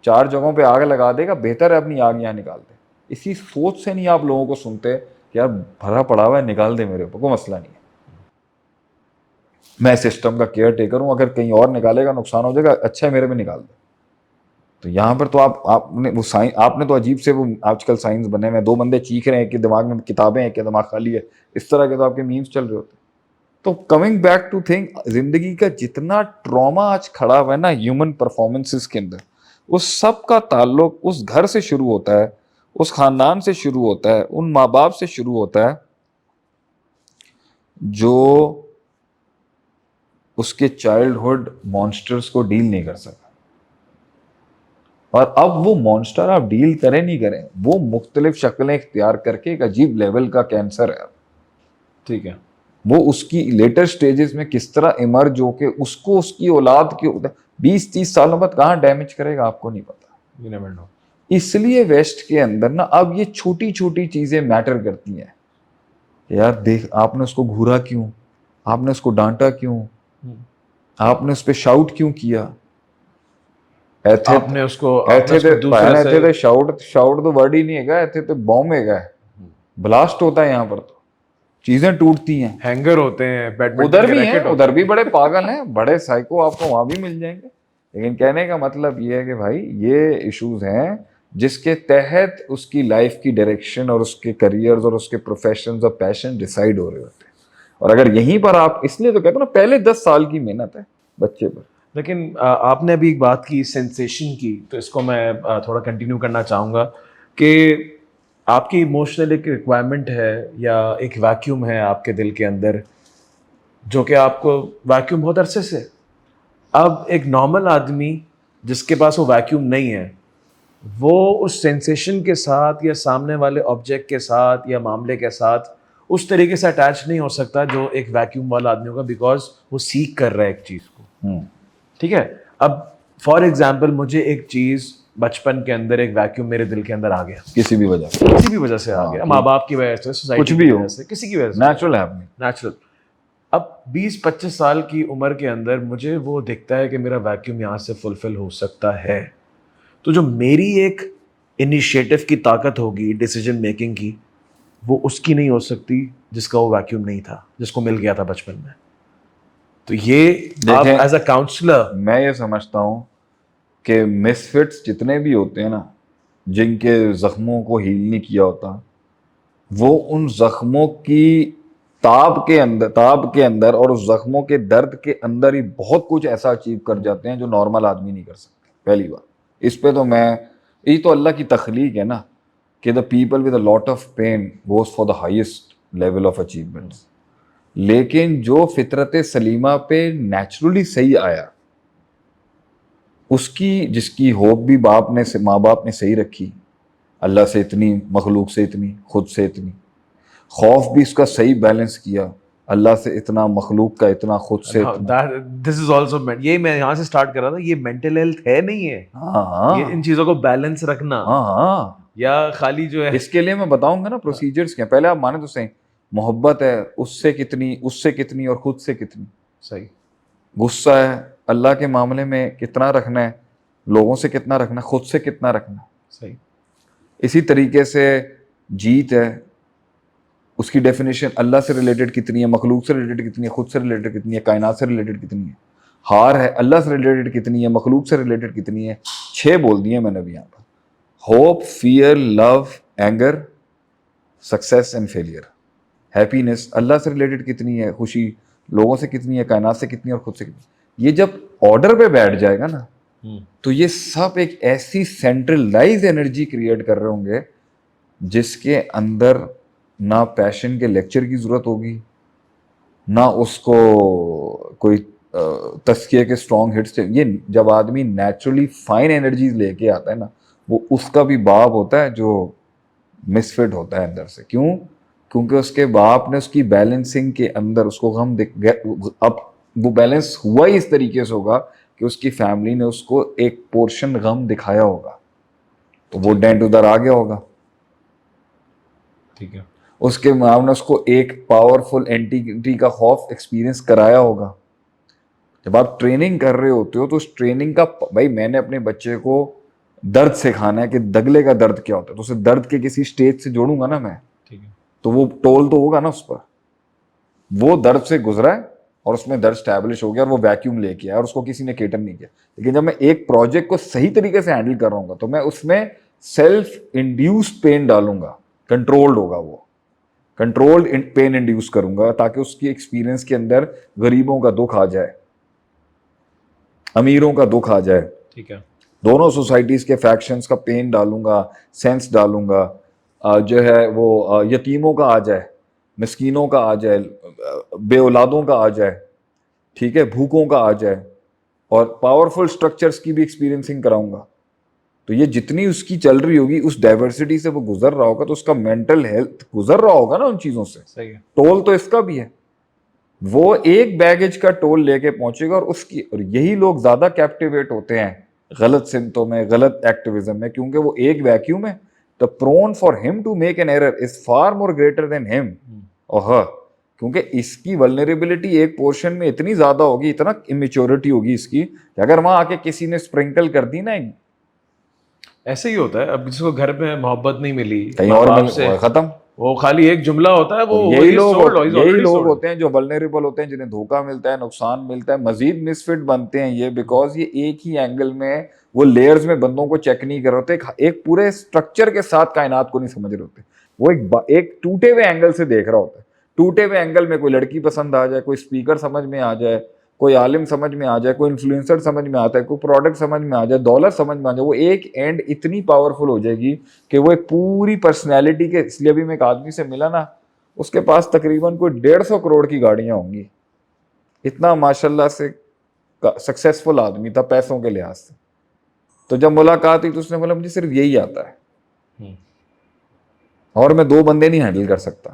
4 جگہوں پہ آگ لگا دے گا, بہتر ہے اپنی آگ یہاں نکال دے. اسی سوچ سے نہیں آپ لوگوں کو سنتے کہ یار بھرا پڑا ہوا ہے, نکال دے میرے اوپر, کوئی مسئلہ نہیں ہے, میں سسٹم کا کیئر ٹیکر ہوں, اگر کہیں اور نکالے گا نقصان ہو جائے گا, اچھا ہے میرے پہ نکال دے. تو یہاں پر تو آپ نے تو عجیب سے وہ آج کل سائنس بنے ہوئے, 2 بندے چیخ رہے ہیں, ایک کے دماغ میں کتابیں ہیں, ایک کے دماغ خالی ہے, اس طرح کے تو آپ کے میمز چل رہے ہوتے ہیں. تو کمنگ بیک ٹو تھنگ, زندگی کا جتنا ٹراما آج کھڑا ہوا ہے نا ہیومن پرفارمنسز کے اندر, اس سب کا تعلق اس گھر سے شروع ہوتا ہے, اس خاندان سے شروع ہوتا ہے, ان ماں باپ سے شروع ہوتا ہے جو اس کے چائلڈہڈ مانسٹرز کو ڈیل نہیں کر سکا. اور اب وہ مانسٹر آپ ڈیل کریں نہیں کریں, وہ مختلف شکلیں اختیار کر کے ایک عجیب لیول کا کینسر ہے. ٹھیک ہے, وہ اس کی لیٹر سٹیجز میں کس طرح ایمرج ہو کے اس کو اس کی اولاد کے 20-30 سالوں بعد کہاں ڈیمیج کرے گا آپ کو نہیں پتا. اس لیے ویسٹ کے اندر نا اب یہ چھوٹی چھوٹی چیزیں میٹر کرتی ہیں. یار دیکھ, آپ نے اس کو گھورا کیوں, آپ نے اس کو ڈانٹا کیوں, آپ نے اس پہ شاؤٹ کیوں کیا, آپ نے اس کو دوسرے سے شاؤٹ تو ورڈ ہی نہیں ہے گا, ایتھے تو بوم ہے گا, بلاسٹ ہوتا ہے یہاں پر, تو چیزیں ٹوٹتی ہیں, ہینگر ہوتے ہیں, ادھر بھی ہیں, ادھر بھی بڑے پاگل ہیں, بڑے سائیکو آپ کو وہاں بھی مل جائیں گے. لیکن کہنے کا مطلب یہ ہے کہ بھائی یہ ایشوز ہیں جس کے تحت اس کی لائف کی ڈائریکشن اور اس کے کریئرز اور اس کے پروفیشنز اور پیشن ڈیسائیڈ ہو رہے ہوتے ہیں. اور اگر یہیں پر آپ, اس لیے تو کہتے ہیں نا پہلے 10 سال کی محنت ہے بچے پر. لیکن آپ نے ابھی ایک بات کی سینسیشن کی, تو اس کو میں تھوڑا کنٹینیو کرنا چاہوں گا کہ آپ کی ایموشنل ایک ریکوائرمنٹ ہے یا ایک ویکیوم ہے آپ کے دل کے اندر, جو کہ آپ کو ویکیوم بہت عرصے سے. اب ایک نارمل آدمی جس کے پاس وہ ویکیوم نہیں ہے, وہ اس سینسیشن کے ساتھ یا سامنے والے آبجیکٹ کے ساتھ یا معاملے کے ساتھ اس طریقے سے اٹیچ نہیں ہو سکتا جو ایک ویکیوم والا آدمی ہوگا, بیکاز وہ سیکھ کر رہا ہے ایک چیز کو. ٹھیک ہے, اب فار ایگزامپل مجھے ایک چیز بچپن کے اندر ایک ویکیوم میرے دل کے اندر آ گیا, کسی بھی وجہ سے آ گیا, ماں باپ کی وجہ سے, سوسائٹی کی وجہ سے, کسی کی وجہ سے, نیچرل ہے نیچرل. اب 20-25 سال کی عمر کے اندر مجھے وہ دکھتا ہے کہ میرا ویکیوم یہاں سے فلفل ہو سکتا ہے. تو جو میری ایک انیشیٹو کی طاقت ہوگی ڈیسیجن میکنگ کی, وہ اس کی نہیں ہو سکتی جس کا وہ ویکیوم نہیں تھا, جس کو مل گیا تھا بچپن میں. تو یہ آپ ایز اے کاؤنسلر, میں یہ سمجھتا ہوں کہ مس فٹس جتنے بھی ہوتے ہیں نا, جن کے زخموں کو ہیل نہیں کیا ہوتا, وہ ان زخموں کی تاب کے اندر اور اس زخموں کے درد کے اندر ہی بہت کچھ ایسا اچیو کر جاتے ہیں جو نارمل آدمی نہیں کر سکتے. پہلی بات اس پہ تو یہ تو اللہ کی تخلیق ہے نا کہ the people with a lot of pain goes for the highest level of achievements. لیکن جو فطرت سلیمہ پہ نیچرلی صحیح آیا, اس کی جس کی ہوپ بھی ماں باپ نے صحیح رکھی, اللہ سے اتنی, مخلوق سے اتنی, خود سے اتنی, خوف بھی اس کا صحیح بیلنس کیا, اللہ سے اتنا, مخلوق کا اتنا, خود سے اتنا. دس از آلسو, یہ میں یہاں سے اسٹارٹ کر رہا تھا, یہ مینٹل ہیلتھ ہے نہیں ہے, یہ ان چیزوں کو بیلنس رکھنا, یا خالی جو ہے. اس کے لیے میں بتاؤں گا نا پروسیجرز کیا. پہلے آپ مانے تو صحیح, محبت ہے اس سے کتنی اور خود سے کتنی. صحیح. غصہ ہے اللہ کے معاملے میں کتنا رکھنا ہے, لوگوں سے کتنا رکھنا, خود سے کتنا رکھنا. صحیح. اسی طریقے سے جیت ہے, اس کی ڈیفینیشن اللہ سے ریلیٹڈ کتنی ہے, مخلوق سے ریلیٹڈ کتنی ہے, خود سے ریلیٹڈ کتنی ہے, کائنات سے ریلیٹڈ کتنی ہے. ہار ہے, اللہ سے ریلیٹڈ کتنی ہے, مخلوق سے ریلیٹڈ کتنی ہے. 6 بول دیے میں نے ابھی یہاں پر. Hope, fear, love, anger, success and failure. Happiness Allah سے ریلیٹڈ کتنی ہے, خوشی لوگوں سے کتنی ہے, کائنات سے کتنی ہے, اور خود سے کتنی ہے. یہ جب آرڈر پہ بیٹھ جائے گا نا تو یہ سب ایک ایسی سینٹرلائز انرجی کریٹ کر رہے ہوں گے جس کے اندر نہ پیشن کے لیکچر کی ضرورت ہوگی, نہ اس کو کوئی تزکیے کے اسٹرانگ ہٹس. یہ جب آدمی نیچرلی فائن انرجیز لے کے آتا ہے نا, وہ اس کا بھی باپ ہوتا ہے جو مس فٹ ہوتا ہے اندر سے. کیوں؟ کیونکہ اس کے باپ نے اس کی بیلنسنگ کے اندر اس کو غم اب وہ بیلنس ہوا ہی اس طریقے سے ہوگا کہ اس کی فیملی نے اس کو ایک پورشن غم دکھایا ہوگا, تو وہ ڈینٹ ادھر آ گیا ہوگا. ٹھیک ہے. اس کے ماں نے اس کو ایک پاورفل اینٹی کا خوف ایکسپیرینس کرایا ہوگا. جب آپ ٹریننگ کر رہے ہوتے ہو تو اس ٹریننگ کا, بھائی میں نے اپنے بچے کو درد سکھانا ہے کہ دگلے کا درد کیا ہوتا ہے, تو اسے درد کے کسی اسٹیج سے جوڑوں گا نا میں, تو وہ ٹول تو ہوگا نا اس پر. وہ درد سے گزرا ہے اور اس میں درد اسٹیبلش ہو گیا اور وہ ویکیوم لے کے آیا اور اس کو کسی نے کیٹر نہیں کیا. لیکن جب میں ایک پروجیکٹ کو صحیح طریقے سے ہینڈل کر رہا ہوں گا تو میں اس میں سیلف انڈیوس پین ڈالوں گا, کنٹرولڈ ہوگا, وہ کنٹرولڈ پین انڈیوس کروں گا تاکہ اس کی ایکسپیرینس کے اندر غریبوں کا دکھ آ جائے, امیروں کا دکھ آ جائے. ٹھیک ہے. دونوں سوسائٹیز کے فیکشنز کا پین ڈالوں گا, سینس ڈالوں گا, جو ہے وہ یتیموں کا آ جائے, مسکینوں کا آ جائے, بے اولادوں کا آ جائے, ٹھیک ہے, بھوکوں کا آ جائے, اور پاورفل اسٹرکچرز کی بھی ایکسپیرینسنگ کراؤں گا. تو یہ جتنی اس کی چل رہی ہوگی, اس ڈائیورسٹی سے وہ گزر رہا ہوگا, تو اس کا مینٹل ہیلتھ گزر رہا ہوگا نا ان چیزوں سے. صحیح ہے. ٹول تو اس کا بھی ہے. وہ ایک بیگیج کا ٹول لے کے پہنچے گا, اور اس کی, اور یہی لوگ زیادہ کیپٹیویٹ ہوتے ہیں غلط سمتوں میں, غلط ایکٹیویزم میں, کیونکہ وہ ایک ویکیوم ہے. The prone for him to make an error is far more greater than him or her. کیونکہ اس کی ولنریبلٹی ایک پورشن میں اتنی زیادہ ہوگی, اتنا امیچورٹی ہوگی اس کی, کہ اگر وہاں آ کے کسی نے اسپرنکل کر دی نا, ایسے ہی ہوتا ہے. اب جس کو گھر میں محبت نہیں ملی کہیں اور ختم, وہ خالی ایک جملہ ہوتا ہے, وہ یہی لوگ ہوتے ہیں جو ولنریبل ہوتے ہیں, جنہیں دھوکہ ملتا ہے, نقصان ملتا ہے, مزید مس فٹ بنتے ہیں یہ, بیکاز یہ ایک ہی اینگل میں وہ لیئرز میں بندوں کو چیک نہیں کر رہے ہوتے, ایک پورے اسٹرکچر کے ساتھ کائنات کو نہیں سمجھ رہے ہوتے. وہ ایک ٹوٹے ہوئے اینگل سے دیکھ رہا ہوتا ہے. ٹوٹے ہوئے اینگل میں کوئی لڑکی پسند آ جائے, کوئی اسپیکر سمجھ میں آ جائے, کوئی عالم سمجھ میں آ جائے, کوئی انفلوئنسر سمجھ میں آتا ہے, کوئی پروڈکٹ سمجھ میں آ جائے, دولت سمجھ میں آ جائے, وہ ایک اینڈ اتنی پاورفل ہو جائے گی کہ وہ ایک پوری پرسنالٹی کے. اس لیے بھی میں ایک آدمی سے ملا نا, اس کے پاس تقریباً کوئی 150 کروڑ کی گاڑیاں ہوں گی, اتنا ماشاء اللہ سے سکسیسفل آدمی تھا پیسوں کے لحاظ سے. تو جب ملاقات ہوئی تو اس نے بولا مجھے صرف یہی آتا ہے, اور میں 2 بندے نہیں ہینڈل کر سکتا,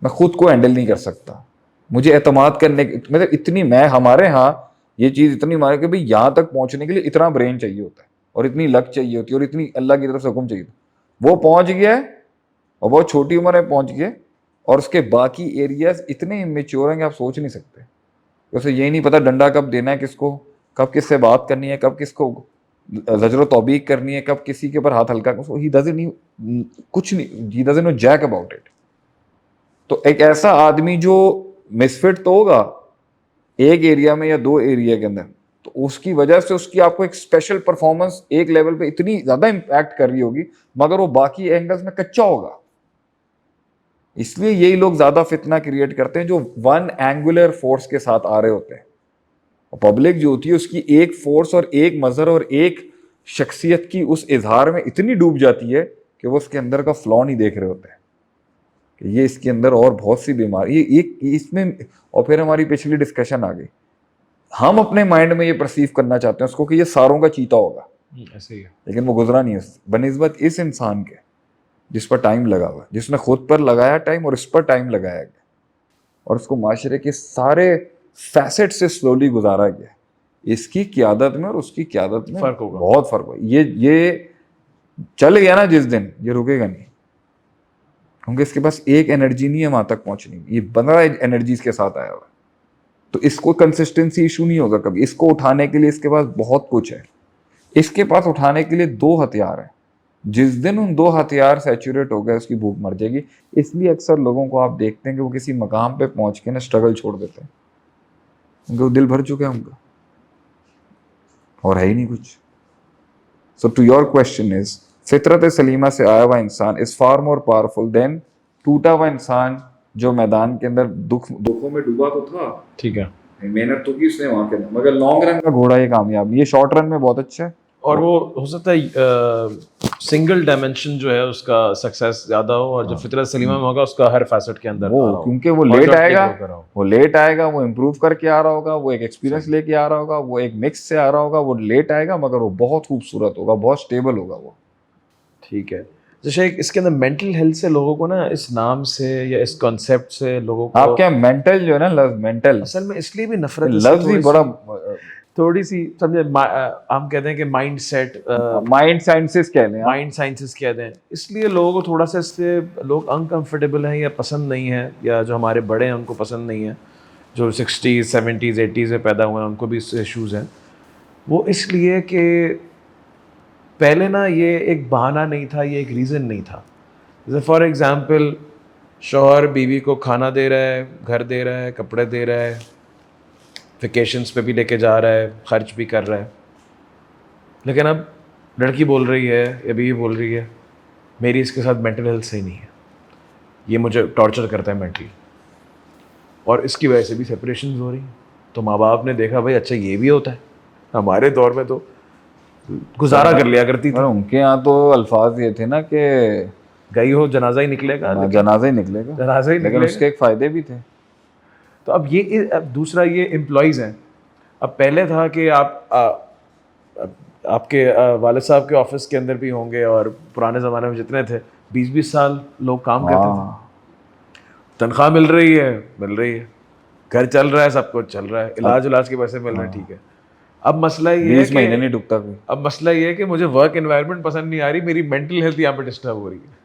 میں خود کو ہینڈل نہیں کر سکتا, مجھے اعتماد کرنے مطلب اتنی, میں ہمارے ہاں یہ چیز اتنی مارے کہ بھائی یہاں تک پہنچنے کے لیے اتنا برین چاہیے ہوتا ہے, اور اتنی لک چاہیے ہوتی ہے, اور اتنی اللہ کی طرف سے حکم چاہیے. وہ پہنچ گیا ہے, اور بہت چھوٹی عمر میں پہنچ گئے, اور اس کے باقی ایریاز اتنے امیچور ہیں کہ آپ سوچ نہیں سکتے. اسے یہی نہیں پتا ڈنڈا کب دینا ہے کس کو, کب کس سے بات کرنی ہے, کب کس کو زجر و توبیق کرنی ہے, کب کسی کے اوپر ہاتھ ہلکا, ہی ڈزنٹ نو کچھ نہیں, he doesn't know jack about it. تو ایک ایسا آدمی جو مسفٹ تو ہوگا ایک ایریا میں یا 2 ایریا کے اندر, تو اس کی وجہ سے اس کی آپ کو ایک اسپیشل پرفارمنس ایک لیول پہ اتنی زیادہ امپیکٹ کر رہی ہوگی, مگر وہ باقی اینگلز میں کچا ہوگا. اس لیے یہی لوگ زیادہ فتنہ کریٹ کرتے ہیں جو 1 اینگولر فورس کے ساتھ آ رہے ہوتے ہیں. اور پبلک جو ہوتی ہے اس کی ایک فورس اور ایک مظہر اور ایک شخصیت کی اس اظہار میں اتنی ڈوب جاتی ہے کہ وہ اس کے اندر کا فلاw نہیں دیکھ رہے ہوتے ہیں کہ یہ اس کے اندر اور بہت سی بیماری اس میں. اور پھر ہماری پچھلی ڈسکشن آ گئی, ہم اپنے مائنڈ میں یہ پرسیو کرنا چاہتے ہیں اس کو کہ یہ ساروں کا چیتا ہوگا, ایسے ہی ہے. لیکن وہ گزرا نہیں اس بنسبت اس انسان کے جس پر ٹائم لگا ہوا, جس نے خود پر لگایا ٹائم اور اس پر ٹائم لگایا گیا, اور اس کو معاشرے کے سارے فیسٹ سے سلولی گزارا گیا. اس کی قیادت میں اور اس کی قیادت میں فرق ہوگا, بہت فرق ہوگا. یہ چل گیا نا جس دن, یہ رکے گا نہیں, کیونکہ اس کے پاس ایک انرجی نہیں ہے وہاں تک پہنچنے کی, یہ 15 انرجیز کے ساتھ آیا ہوا ہے. تو اس کو کنسسٹنسی ایشو نہیں ہوگا کبھی, اس کو اٹھانے کے لیے اس کے پاس بہت کچھ ہے. اس کے پاس اٹھانے کے لیے 2 ہتھیار ہیں. جس دن ان 2 ہتھیار سیچوریٹ ہو گئے اس کی بھوک مر جائے گی. اس لیے اکثر لوگوں کو آپ دیکھتے ہیں کہ وہ کسی مقام پہ پہنچ کے نا اسٹرگل چھوڑ دیتے ہیں, کیونکہ وہ دل بھر چکا ہے ان کا اور ہے ہی نہیں کچھ. سو ٹو یور کوشچن از, فطرت سلیمہ سے آیا ہوا انسان از فار مور پاورفل دین ٹوٹا ہوا انسان جو میدان کے اندر دکھوں میں ڈوبا تو تھا, ٹھیک ہے, محنت تو کی اس نے وہاں کے اندر, مگر لانگ رن کا گھوڑا یہ کامیاب نہیں. یہ شارٹ رن میں بہت اچھا ہے اور وہ ہو سکتا ہے سنگل ڈائمینشن جو ہے اس کا سکسیس زیادہ ہو, اور جو فطرت سلیمہ میں ہوگا اس کا ہر فیسٹ کے اندر وہ, کیونکہ وہ لیٹ آئے گا, وہ امپروو کر کے آ رہا ہوگا, وہ ایک ایکسپیرینس لے کے آ رہا ہوگا, وہ ایک مکس سے آ رہا ہوگا, وہ لیٹ آئے گا مگر وہ بہت خوبصورت ہوگا, بہت اسٹیبل ہوگا وہ. ٹھیک ہے. جیسے اس کے اندر مینٹل ہیلتھ سے لوگوں کو نا, اس نام سے یا اس کانسیپٹ سے لوگوں کو, آپ کیا مینٹل جو ہے نا لفظ مینٹل, اصل میں اس لیے بھی نفرت, لفظ ہی بڑا تھوڑی سی سمجھے, ہم کہتے ہیں کہ مائنڈ سیٹ, مائنڈ سائنسز کہہ لیں, مائنڈ سائنسز کہتے ہیں, اس لیے لوگوں کو تھوڑا سا اس سے لوگ انکمفرٹیبل ہیں یا پسند نہیں ہے, یا جو ہمارے بڑے ہیں ان کو پسند نہیں ہے, جو 60s 70s 80s میں پیدا ہوئے ہیں ان کو بھی اس سے ایشوز ہیں. وہ اس لیے کہ پہلے نا یہ ایک بہانہ نہیں تھا, یہ ایک ریزن نہیں تھا. جیسے فار ایگزامپل شوہر بیوی کو کھانا دے رہا ہے, گھر دے رہا ہے, کپڑے دے رہا ہے, ویکیشنس پہ بھی لے کے جا رہا ہے, خرچ بھی کر رہا ہے, لیکن اب لڑکی بول رہی ہے یا بیوی بول رہی ہے میری اس کے ساتھ مینٹل ہیلتھ صحیح نہیں ہے, یہ مجھے ٹارچر کرتا ہے مینٹلی, اور اس کی وجہ سے بھی سپریشنز ہو رہی ہیں. تو ماں باپ نے دیکھا بھائی اچھا یہ بھی ہوتا ہے, ہمارے دور میں تو گزارا کر لیا کرتی تھی, ان کے یہاں تو الفاظ یہ تھے نا کہ گئی ہو جنازہ ہی نکلے گا, جنازہ ہی نکلے گا, جنازہ ہی لیکن اس کے ایک فائدے بھی تھے. تو اب یہ اب دوسرا یہ امپلائیز ہیں. اب پہلے تھا کہ آپ کے والد صاحب کے آفس کے اندر بھی ہوں گے, اور پرانے زمانے میں جتنے تھے 20-20 سال لوگ کام کرتے تھے, تنخواہ مل رہی ہے, گھر چل رہا ہے, سب کچھ چل رہا ہے, علاج کے پیسے مل رہے ہیں, ٹھیک ہے. اب مسئلہ یہ ہے 20 مہینے نہیں ڈکتا کوئی. اب مسئلہ یہ ہے کہ مجھے ورک انوائرمنٹ پسند نہیں آ رہی, میری مینٹل ہیلتھ یہاں پہ ڈسٹرب ہو رہی ہے.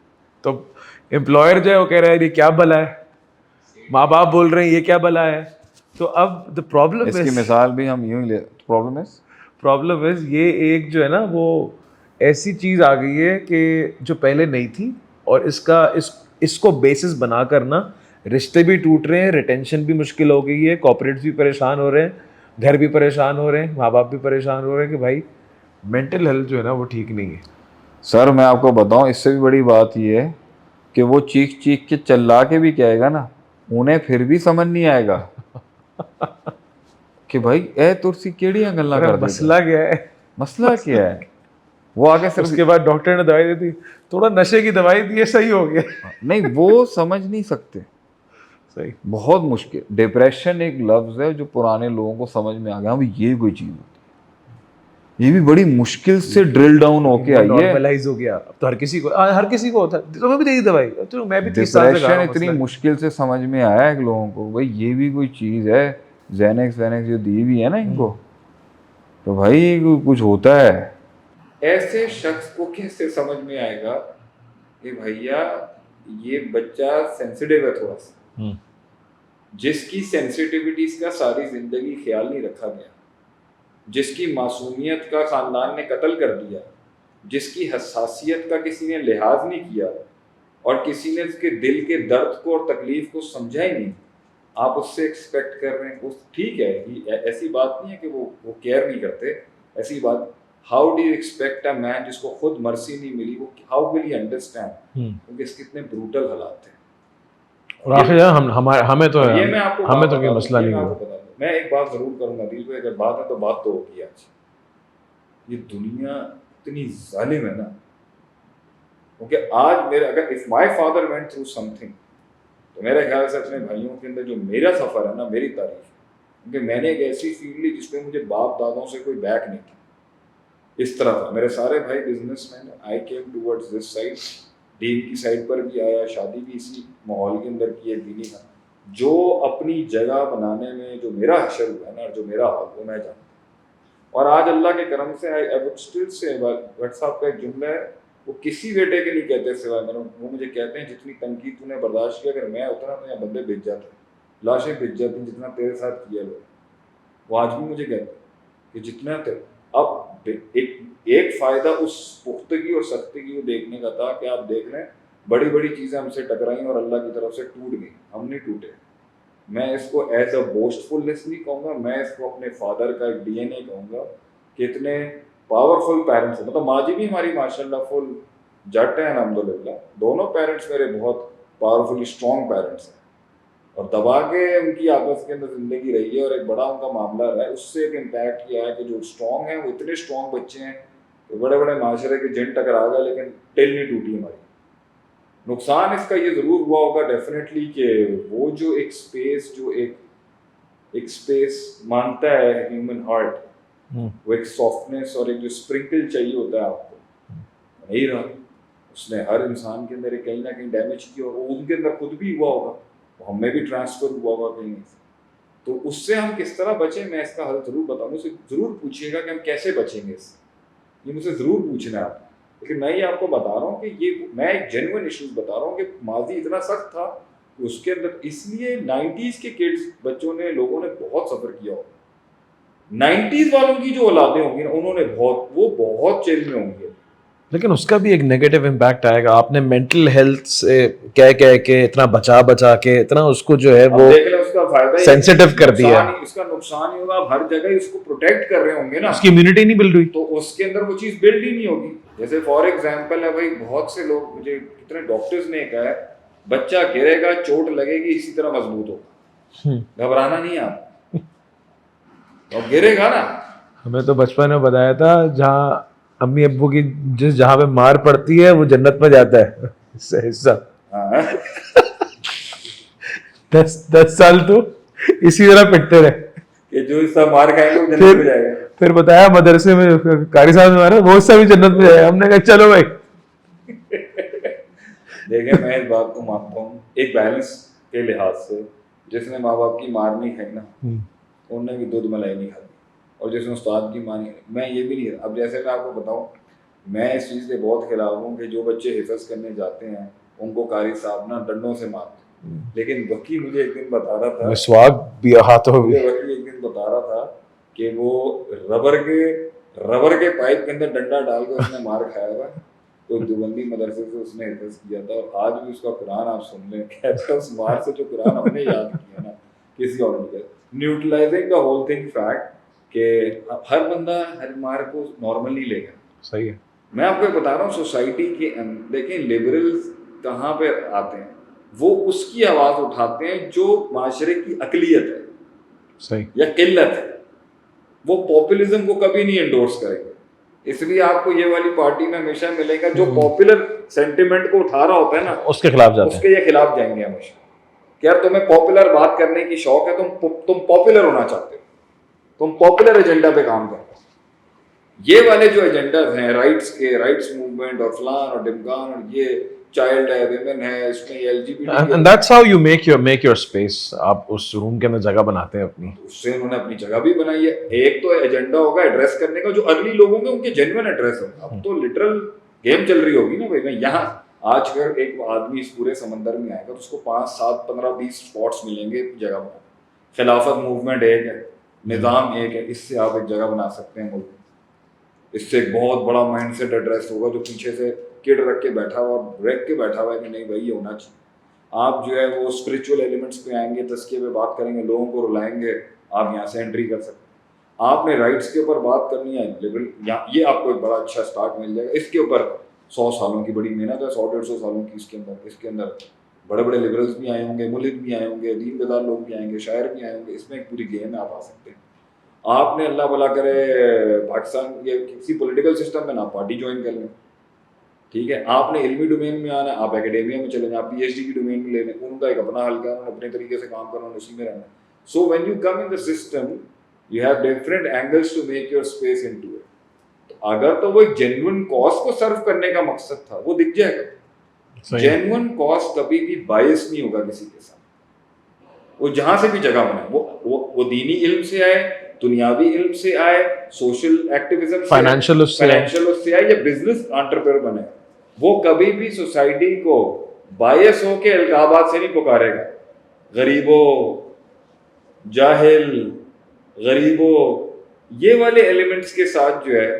تو امپلائر جو ہے وہ کہہ رہا ہے یہ کیا بلا ہے, ماں باپ بول رہے ہیں یہ کیا بلا ہے. تو اب پرابلم اس کی مثال بھی ہم یوں ہی لے, پرابلم از یہ ایک جو ہے نا وہ ایسی چیز آ گئی ہے کہ جو پہلے نہیں تھی, اور اس کو بیسس بنا کر نا رشتے بھی ٹوٹ رہے ہیں, ریٹینشن بھی مشکل ہو گئی ہے, کارپوریٹس بھی پریشان ہو رہے ہیں, گھر بھی پریشان ہو رہے ہیں, ماں باپ بھی پریشان ہو رہے ہیں کہ بھائی مینٹل ہیلتھ جو ہے نا وہ ٹھیک نہیں ہے. سر میں آپ کو بتاؤں اس سے بھی بڑی بات یہ ہے کہ وہ چیخ کے چلا کے بھی کہے گا نا, انہیں پھر بھی سمجھ نہیں آئے گا کہ بھائی اے ترسی کیڑی گلاں کر دے, مسئلہ کیا ہے, مسئلہ کیا ہے. وہ آگے صرف اس کے بعد ڈاکٹر نے دوائی دی تھی, تھوڑا نشے کی دوائی دی ہے, صحیح ہو گیا. نہیں وہ سمجھ نہیں سکتے, صحیح, بہت مشکل. ڈپریشن ایک لفظ ہے جو پرانے لوگوں کو سمجھ میں آ گیا, یہ کوئی چیز ہوتی ہے, یہ بھی بڑی مشکل سے ڈرل ڈاؤن ہو کے آئی ہے, نارملائز ہو گیا. اب تو ہر کسی کو ہوتا ہے, تمہیں بھی دے دی دوائی, تو میں بھی 30 سال سے ڈپریشن اتنی مشکل سے سمجھ میں آیا ہے لوگوں کو, بھائی یہ بھی کوئی چیز ہے, زینکس جو دی ہوئی ہے نا ان کو, تو بھائی کچھ ہوتا ہے. ایسے شخص کو کیسے سمجھ میں آئے گا کہ بھیا یہ بچہ سینسیٹیو ہے تھوڑا سا, جس کی سینسیٹیوٹیز کا ساری زندگی خیال نہیں رکھا گیا, جس کی معصومیت کا خاندان نے قتل کر دیا, جس کی حساسیت کا کسی نے لحاظ نہیں کیا, اور کسی نے اس کے دل کے درد کو اور تکلیف کو سمجھا ہی نہیں, آپ اس سے ایکسپیکٹ کر رہے ہیں. ٹھیک ہے, ایسی بات نہیں ہے کہ وہ کیئر نہیں کرتے, ایسی بات. How do you expect a man جس کو خود مرسی نہیں ملی, وہ ہاؤ ول ہی انڈرسٹینڈ, کیونکہ اس کتنے بروٹل حالات ہیں. اور آخر ہمیں تو یہ مسئلہ نہیں ہوا. میں ایک بات ضرور کروں گا دل پہ, اگر بات ہے تو بات تو ہوگی. آج یہ دنیا اتنی ظالم ہے نا, کیونکہ آج میرے اگر if my father went through some thing, تو میرے خیال سے اپنے بھائیوں کے اندر جو میرا سفر ہے نا, میری تاریخ ہے, کیونکہ میں نے ایک ایسی فیلڈ لی جس میں مجھے باپ دادوں سے کوئی بیک نہیں تھا. اس طرح تھا, میرے سارے بھائی businessman, I came towards this side, دین کی سائڈ پر بھی آیا, شادی بھی اسی ماحول کے اندر کی ہے دینی کا. جو اپنی جگہ بنانے میں جو میرا حشر ہوا ہے نا, جو میرا حق وہ میں جانتا ہوں. اور آج اللہ کے کرم سے I would still say, what's app کا ایک جملہ ہے, وہ کسی بیٹے کے نہیں کہتے سوائے میرے, وہ مجھے کہتے ہیں جتنی تنقید تو نے برداشت کیا, اگر میں اتنا تو یہاں بندے بھیج جاتے, لاشیں بھیج جاتی جتنا تیرے ساتھ کیا ہوا. وہ آج بھی مجھے کہتے ہیں کہ جتنا اب ایک فائدہ اس پختگی اور سختگی کو دیکھنے کا تھا کہ آپ دیکھ رہے ہیں بڑی بڑی چیزیں ہم سے ٹکرائیں اور اللہ کی طرف سے ٹوٹ گئیں, ہم نہیں ٹوٹے. میں اس کو ایز اے بوسٹ فلنس نہیں کہوں گا, میں اس کو اپنے فادر کا ایک ڈی این اے کہوں گا کہ اتنے پاورفل پیرنٹس ہیں. مطلب ماجی بھی ہماری ماشاء اللہ فل جٹ ہیں الحمدللہ, دونوں پیرنٹس میرے بہت پاورفلی اسٹرانگ پیرنٹس ہیں, اور دبا کے ان کی آپس کے اندر زندگی رہی ہے اور ایک بڑا ان کا معاملہ رہا ہے. اس سے ایک امپیکٹ کیا ہے کہ جو اسٹرانگ ہیں وہ اتنے اسٹرانگ بچے ہیں کہ بڑے بڑے معاشرے کے جن ٹکرا گئے لیکن ٹل نہیں ٹوٹی ہماری. نقصان اس کا یہ ضرور ہوا ہوگا ڈیفینیٹلی کہ وہ جو ایک اسپیس, جو ایک اسپیس مانگتا ہے ہیومن ہارٹ, وہ ایک سافٹنیس اور ایک جو اسپرنکل چاہیے ہوتا ہے آپ کو, نہیں رہا. اس نے ہر انسان کے اندر کہیں نہ کہیں ڈیمیج کیا, اور ان کے اندر خود بھی ہوا ہوگا, ہم میں بھی ٹرانسفر ہوا ہوگا کہیں سے. تو اس سے ہم کس طرح بچیں, میں اس کا حل ضرور بتاؤں. مجھ سے ضرور پوچھیے گا کہ ہم کیسے بچیں گے اس سے, یہ مجھ سے ضرور پوچھنا ہے آپ. لیکن میں یہ آپ کو بتا رہا ہوں کہ یہ میں ایک جینوئن ایشوز بتا رہا ہوں کہ ماضی اتنا سخت تھا کہ اس کے اندر, اس لیے 90s کے کڈس بچوں نے, لوگوں نے بہت سفر کیا ہوگا. 90s والوں کی جو اولادیں ہوں گی نا, انہوں نے بہت چیل میں ہوں گے. لیکن اس کا بھی ایک نیگیٹو امپیکٹ آئے گا. آپ نے مینٹل ہیلتھ سے کہہ کے اتنا بچا کے اتنا اس کو جو ہے وہ سینسیٹیو کر دیا. اس کا نقصان ہی ہوگا, آپ ہر جگہ اس کو پروٹیکٹ کر رہے ہوں گے نا, اس کی امیونٹی نہیں بلڈ ہوئی تو اس کے اندر وہ چیز بلڈ ہی نہیں ہوگی. جیسے فار ایگزامپل ہے بھائی, بہت سے لوگ, مجھے کتنے ڈاکٹرز نے کہا ہے بچہ گرے گا چوٹ لگے گی اسی طرح مضبوط ہوگا, گھبرانا نہیں آپ, اور گرے گا نا. ہمیں تو بچپن میں بتایا تھا جہاں امی ابو کی جہاں پہ مار پڑتی ہے وہ جنت میں جاتا ہے, اس سے حصہ 10 سال تو اسی طرح پٹتے رہے کہ جو حصہ مار کھائیں گے وہ جنت میں جائے گا. پھر بتایا مدرسے میں قاری صاحب نے مارا وہ حصہ بھی جنت میں جائے گا. ہم نے کہا چلو بھائی. دیکھیں میں اس بات کو مانتا ہوں ایک بیلنس کے لحاظ سے, جس نے ماں باپ کی مار نہیں کھائی نا انہوں نے بھی دودھ ملائی نہیں کھائی, اور جس نے استاد کی مانی, میں یہ بھی نہیں. اب جیسے میں آپ کو بتاؤں, میں اس چیز کے بہت خلاف ہوں کہ جو بچے حفظ کرنے جاتے ہیں ان کو قاری صاحب نا ڈنڈوں سے مارتے. لیکن وکی مجھے ایک دن بتا رہا تھا, مسواک بھی ہاتھوں بھی, وکی ایک دن بتا رہا تھا کہ وہ ربر کے پائپ کے اندر ڈنڈا ڈال کے اس نے مار کھایا ہوا. تو دیوبندی مدرسے سے اس نے حفظ کیا تھا, اور آج بھی اس کا قرآن آپ سن لیں, کہتا ہے اس مار سے جو قرآن ہم نے یاد کیا نا کسی اور نے, نیوٹرلائزنگ دا ہول تھنگ فیکٹ کہ ہر بندہ ہر مار کو نارمل نہیں لے گا. صحیح ہے. میں آپ کو بتا رہا ہوں سوسائٹی کے دیکھیں لبرلز کہاں پہ آتے ہیں, وہ اس کی آواز اٹھاتے ہیں جو معاشرے کی اقلیت ہے صحیح یا قلت ہے. وہ پاپولزم کو کبھی نہیں انڈورس کریں گے. اس لیے آپ کو یہ والی پارٹی میں ہمیشہ ملے گا جو پاپولر سینٹیمنٹ کو اٹھا رہا ہوتا ہے نا, اس کے خلاف جاتے ہیں, اس کے یہ خلاف جائیں گے ہمیشہ. کہ یار تمہیں پاپولر بات کرنے کی شوق ہے, تم پاپولر ہونا چاہتے ہو, تم پاپولر ایجنڈا پہ کام کرو. یہ والے جو ایجنڈاز ہیں رائٹس کے, رائٹس موومنٹ اور فلان اور ڈمکان, اور یہ چائلڈ ہے, ویمن ہے, اس میں L G B T, and that's how you make your space. آپ اس روم کے اندر جگہ بناتے ہیں اپنی, اس سے انہوں نے اپنی جگہ بھی بنائی ہے. ایک تو ایجنڈا ہوگا ایڈریس کرنے کا جو ارلی لوگوں کے ان کے جینوئن ایڈریس ہوگا. اب تو لٹرل گیم چل رہی ہوگی نا بھائی. میں یہاں آج اگر ایک آدمی اس پورے سمندر میں آئے گا تو اس کو 5 7 15 20 اسپاٹس ملیں گے جگہ پر. خلافت موومنٹ ایک ہے, نظام ایک ہے, اس سے آپ ایک جگہ بنا سکتے ہیں ملک. اس سے ایک بہت بڑا مائنڈ سیٹ ایڈریس ہوگا جو پیچھے سے کڈ رکھ کے بیٹھا ہوا, ریک کے بیٹھا ہوا ہے کہ نہیں بھائی یہ ہونا چاہیے. آپ جو ہے وہ اسپرچل ایلیمنٹس پہ آئیں گے, تزکیے پہ بات کریں گے, لوگوں کو رلائیں گے, آپ یہاں سے انٹری کر سکتے ہیں. آپ نے رائٹس کے اوپر بات کرنی ہے لبرل, یہ آپ کو ایک بڑا اچھا اسٹارٹ مل جائے گا. اس کے اوپر 100 سالوں کی بڑی محنت ہے, 100 150 سالوں کی. اس کے اندر بڑے بڑے لبرلز بھی آئے ہوں گے, ملک بھی آئے ہوں گے, دین بیدار لوگ بھی آئیں گے, شاعر بھی آئے ہوں گے. اس میں ایک پوری گیم ہے, آپ آ سکتے ہیں. آپ نے اللہ بھلا کرے پاکستان یا کسی پولیٹیکل سسٹم میں نہ پارٹی جوائن کر لیں, ٹھیک ہے. آپ نے علمی ڈومین میں آنا ہے, آپ اکیڈیمیا میں چلے جائیں, آپ پی ایچ ڈی کی ڈومین میں لے لیں, ان کا ایک اپنا حلقہ ہے, اپنے طریقے سے کام کرنا, اسی میں رہنا. So when you come in the system you have different angles to make your space into it. اگر تو وہ ایک جینوئن کاز کو سرو کرنے کا مقصد تھا وہ دکھ جائے گا. جینوئن کاز کبھی بھی بائس نہیں ہوگا کسی کے ساتھ, وہ جہاں سے بھی جگہ بنائے, وہ دینی علم سے آئے, دنیاوی علم سے آئے, سوشل ایکٹیویزم سے, فائنینشیل اس سے آئے, یا بزنس انٹرپرینور بنے, وہ کبھی بھی سوسائٹی کو بائس ہو کے القابات سے نہیں پکارے گا. غریبو, جاہل, غریبو, یہ والے ایلیمنٹس کے ساتھ جو ہے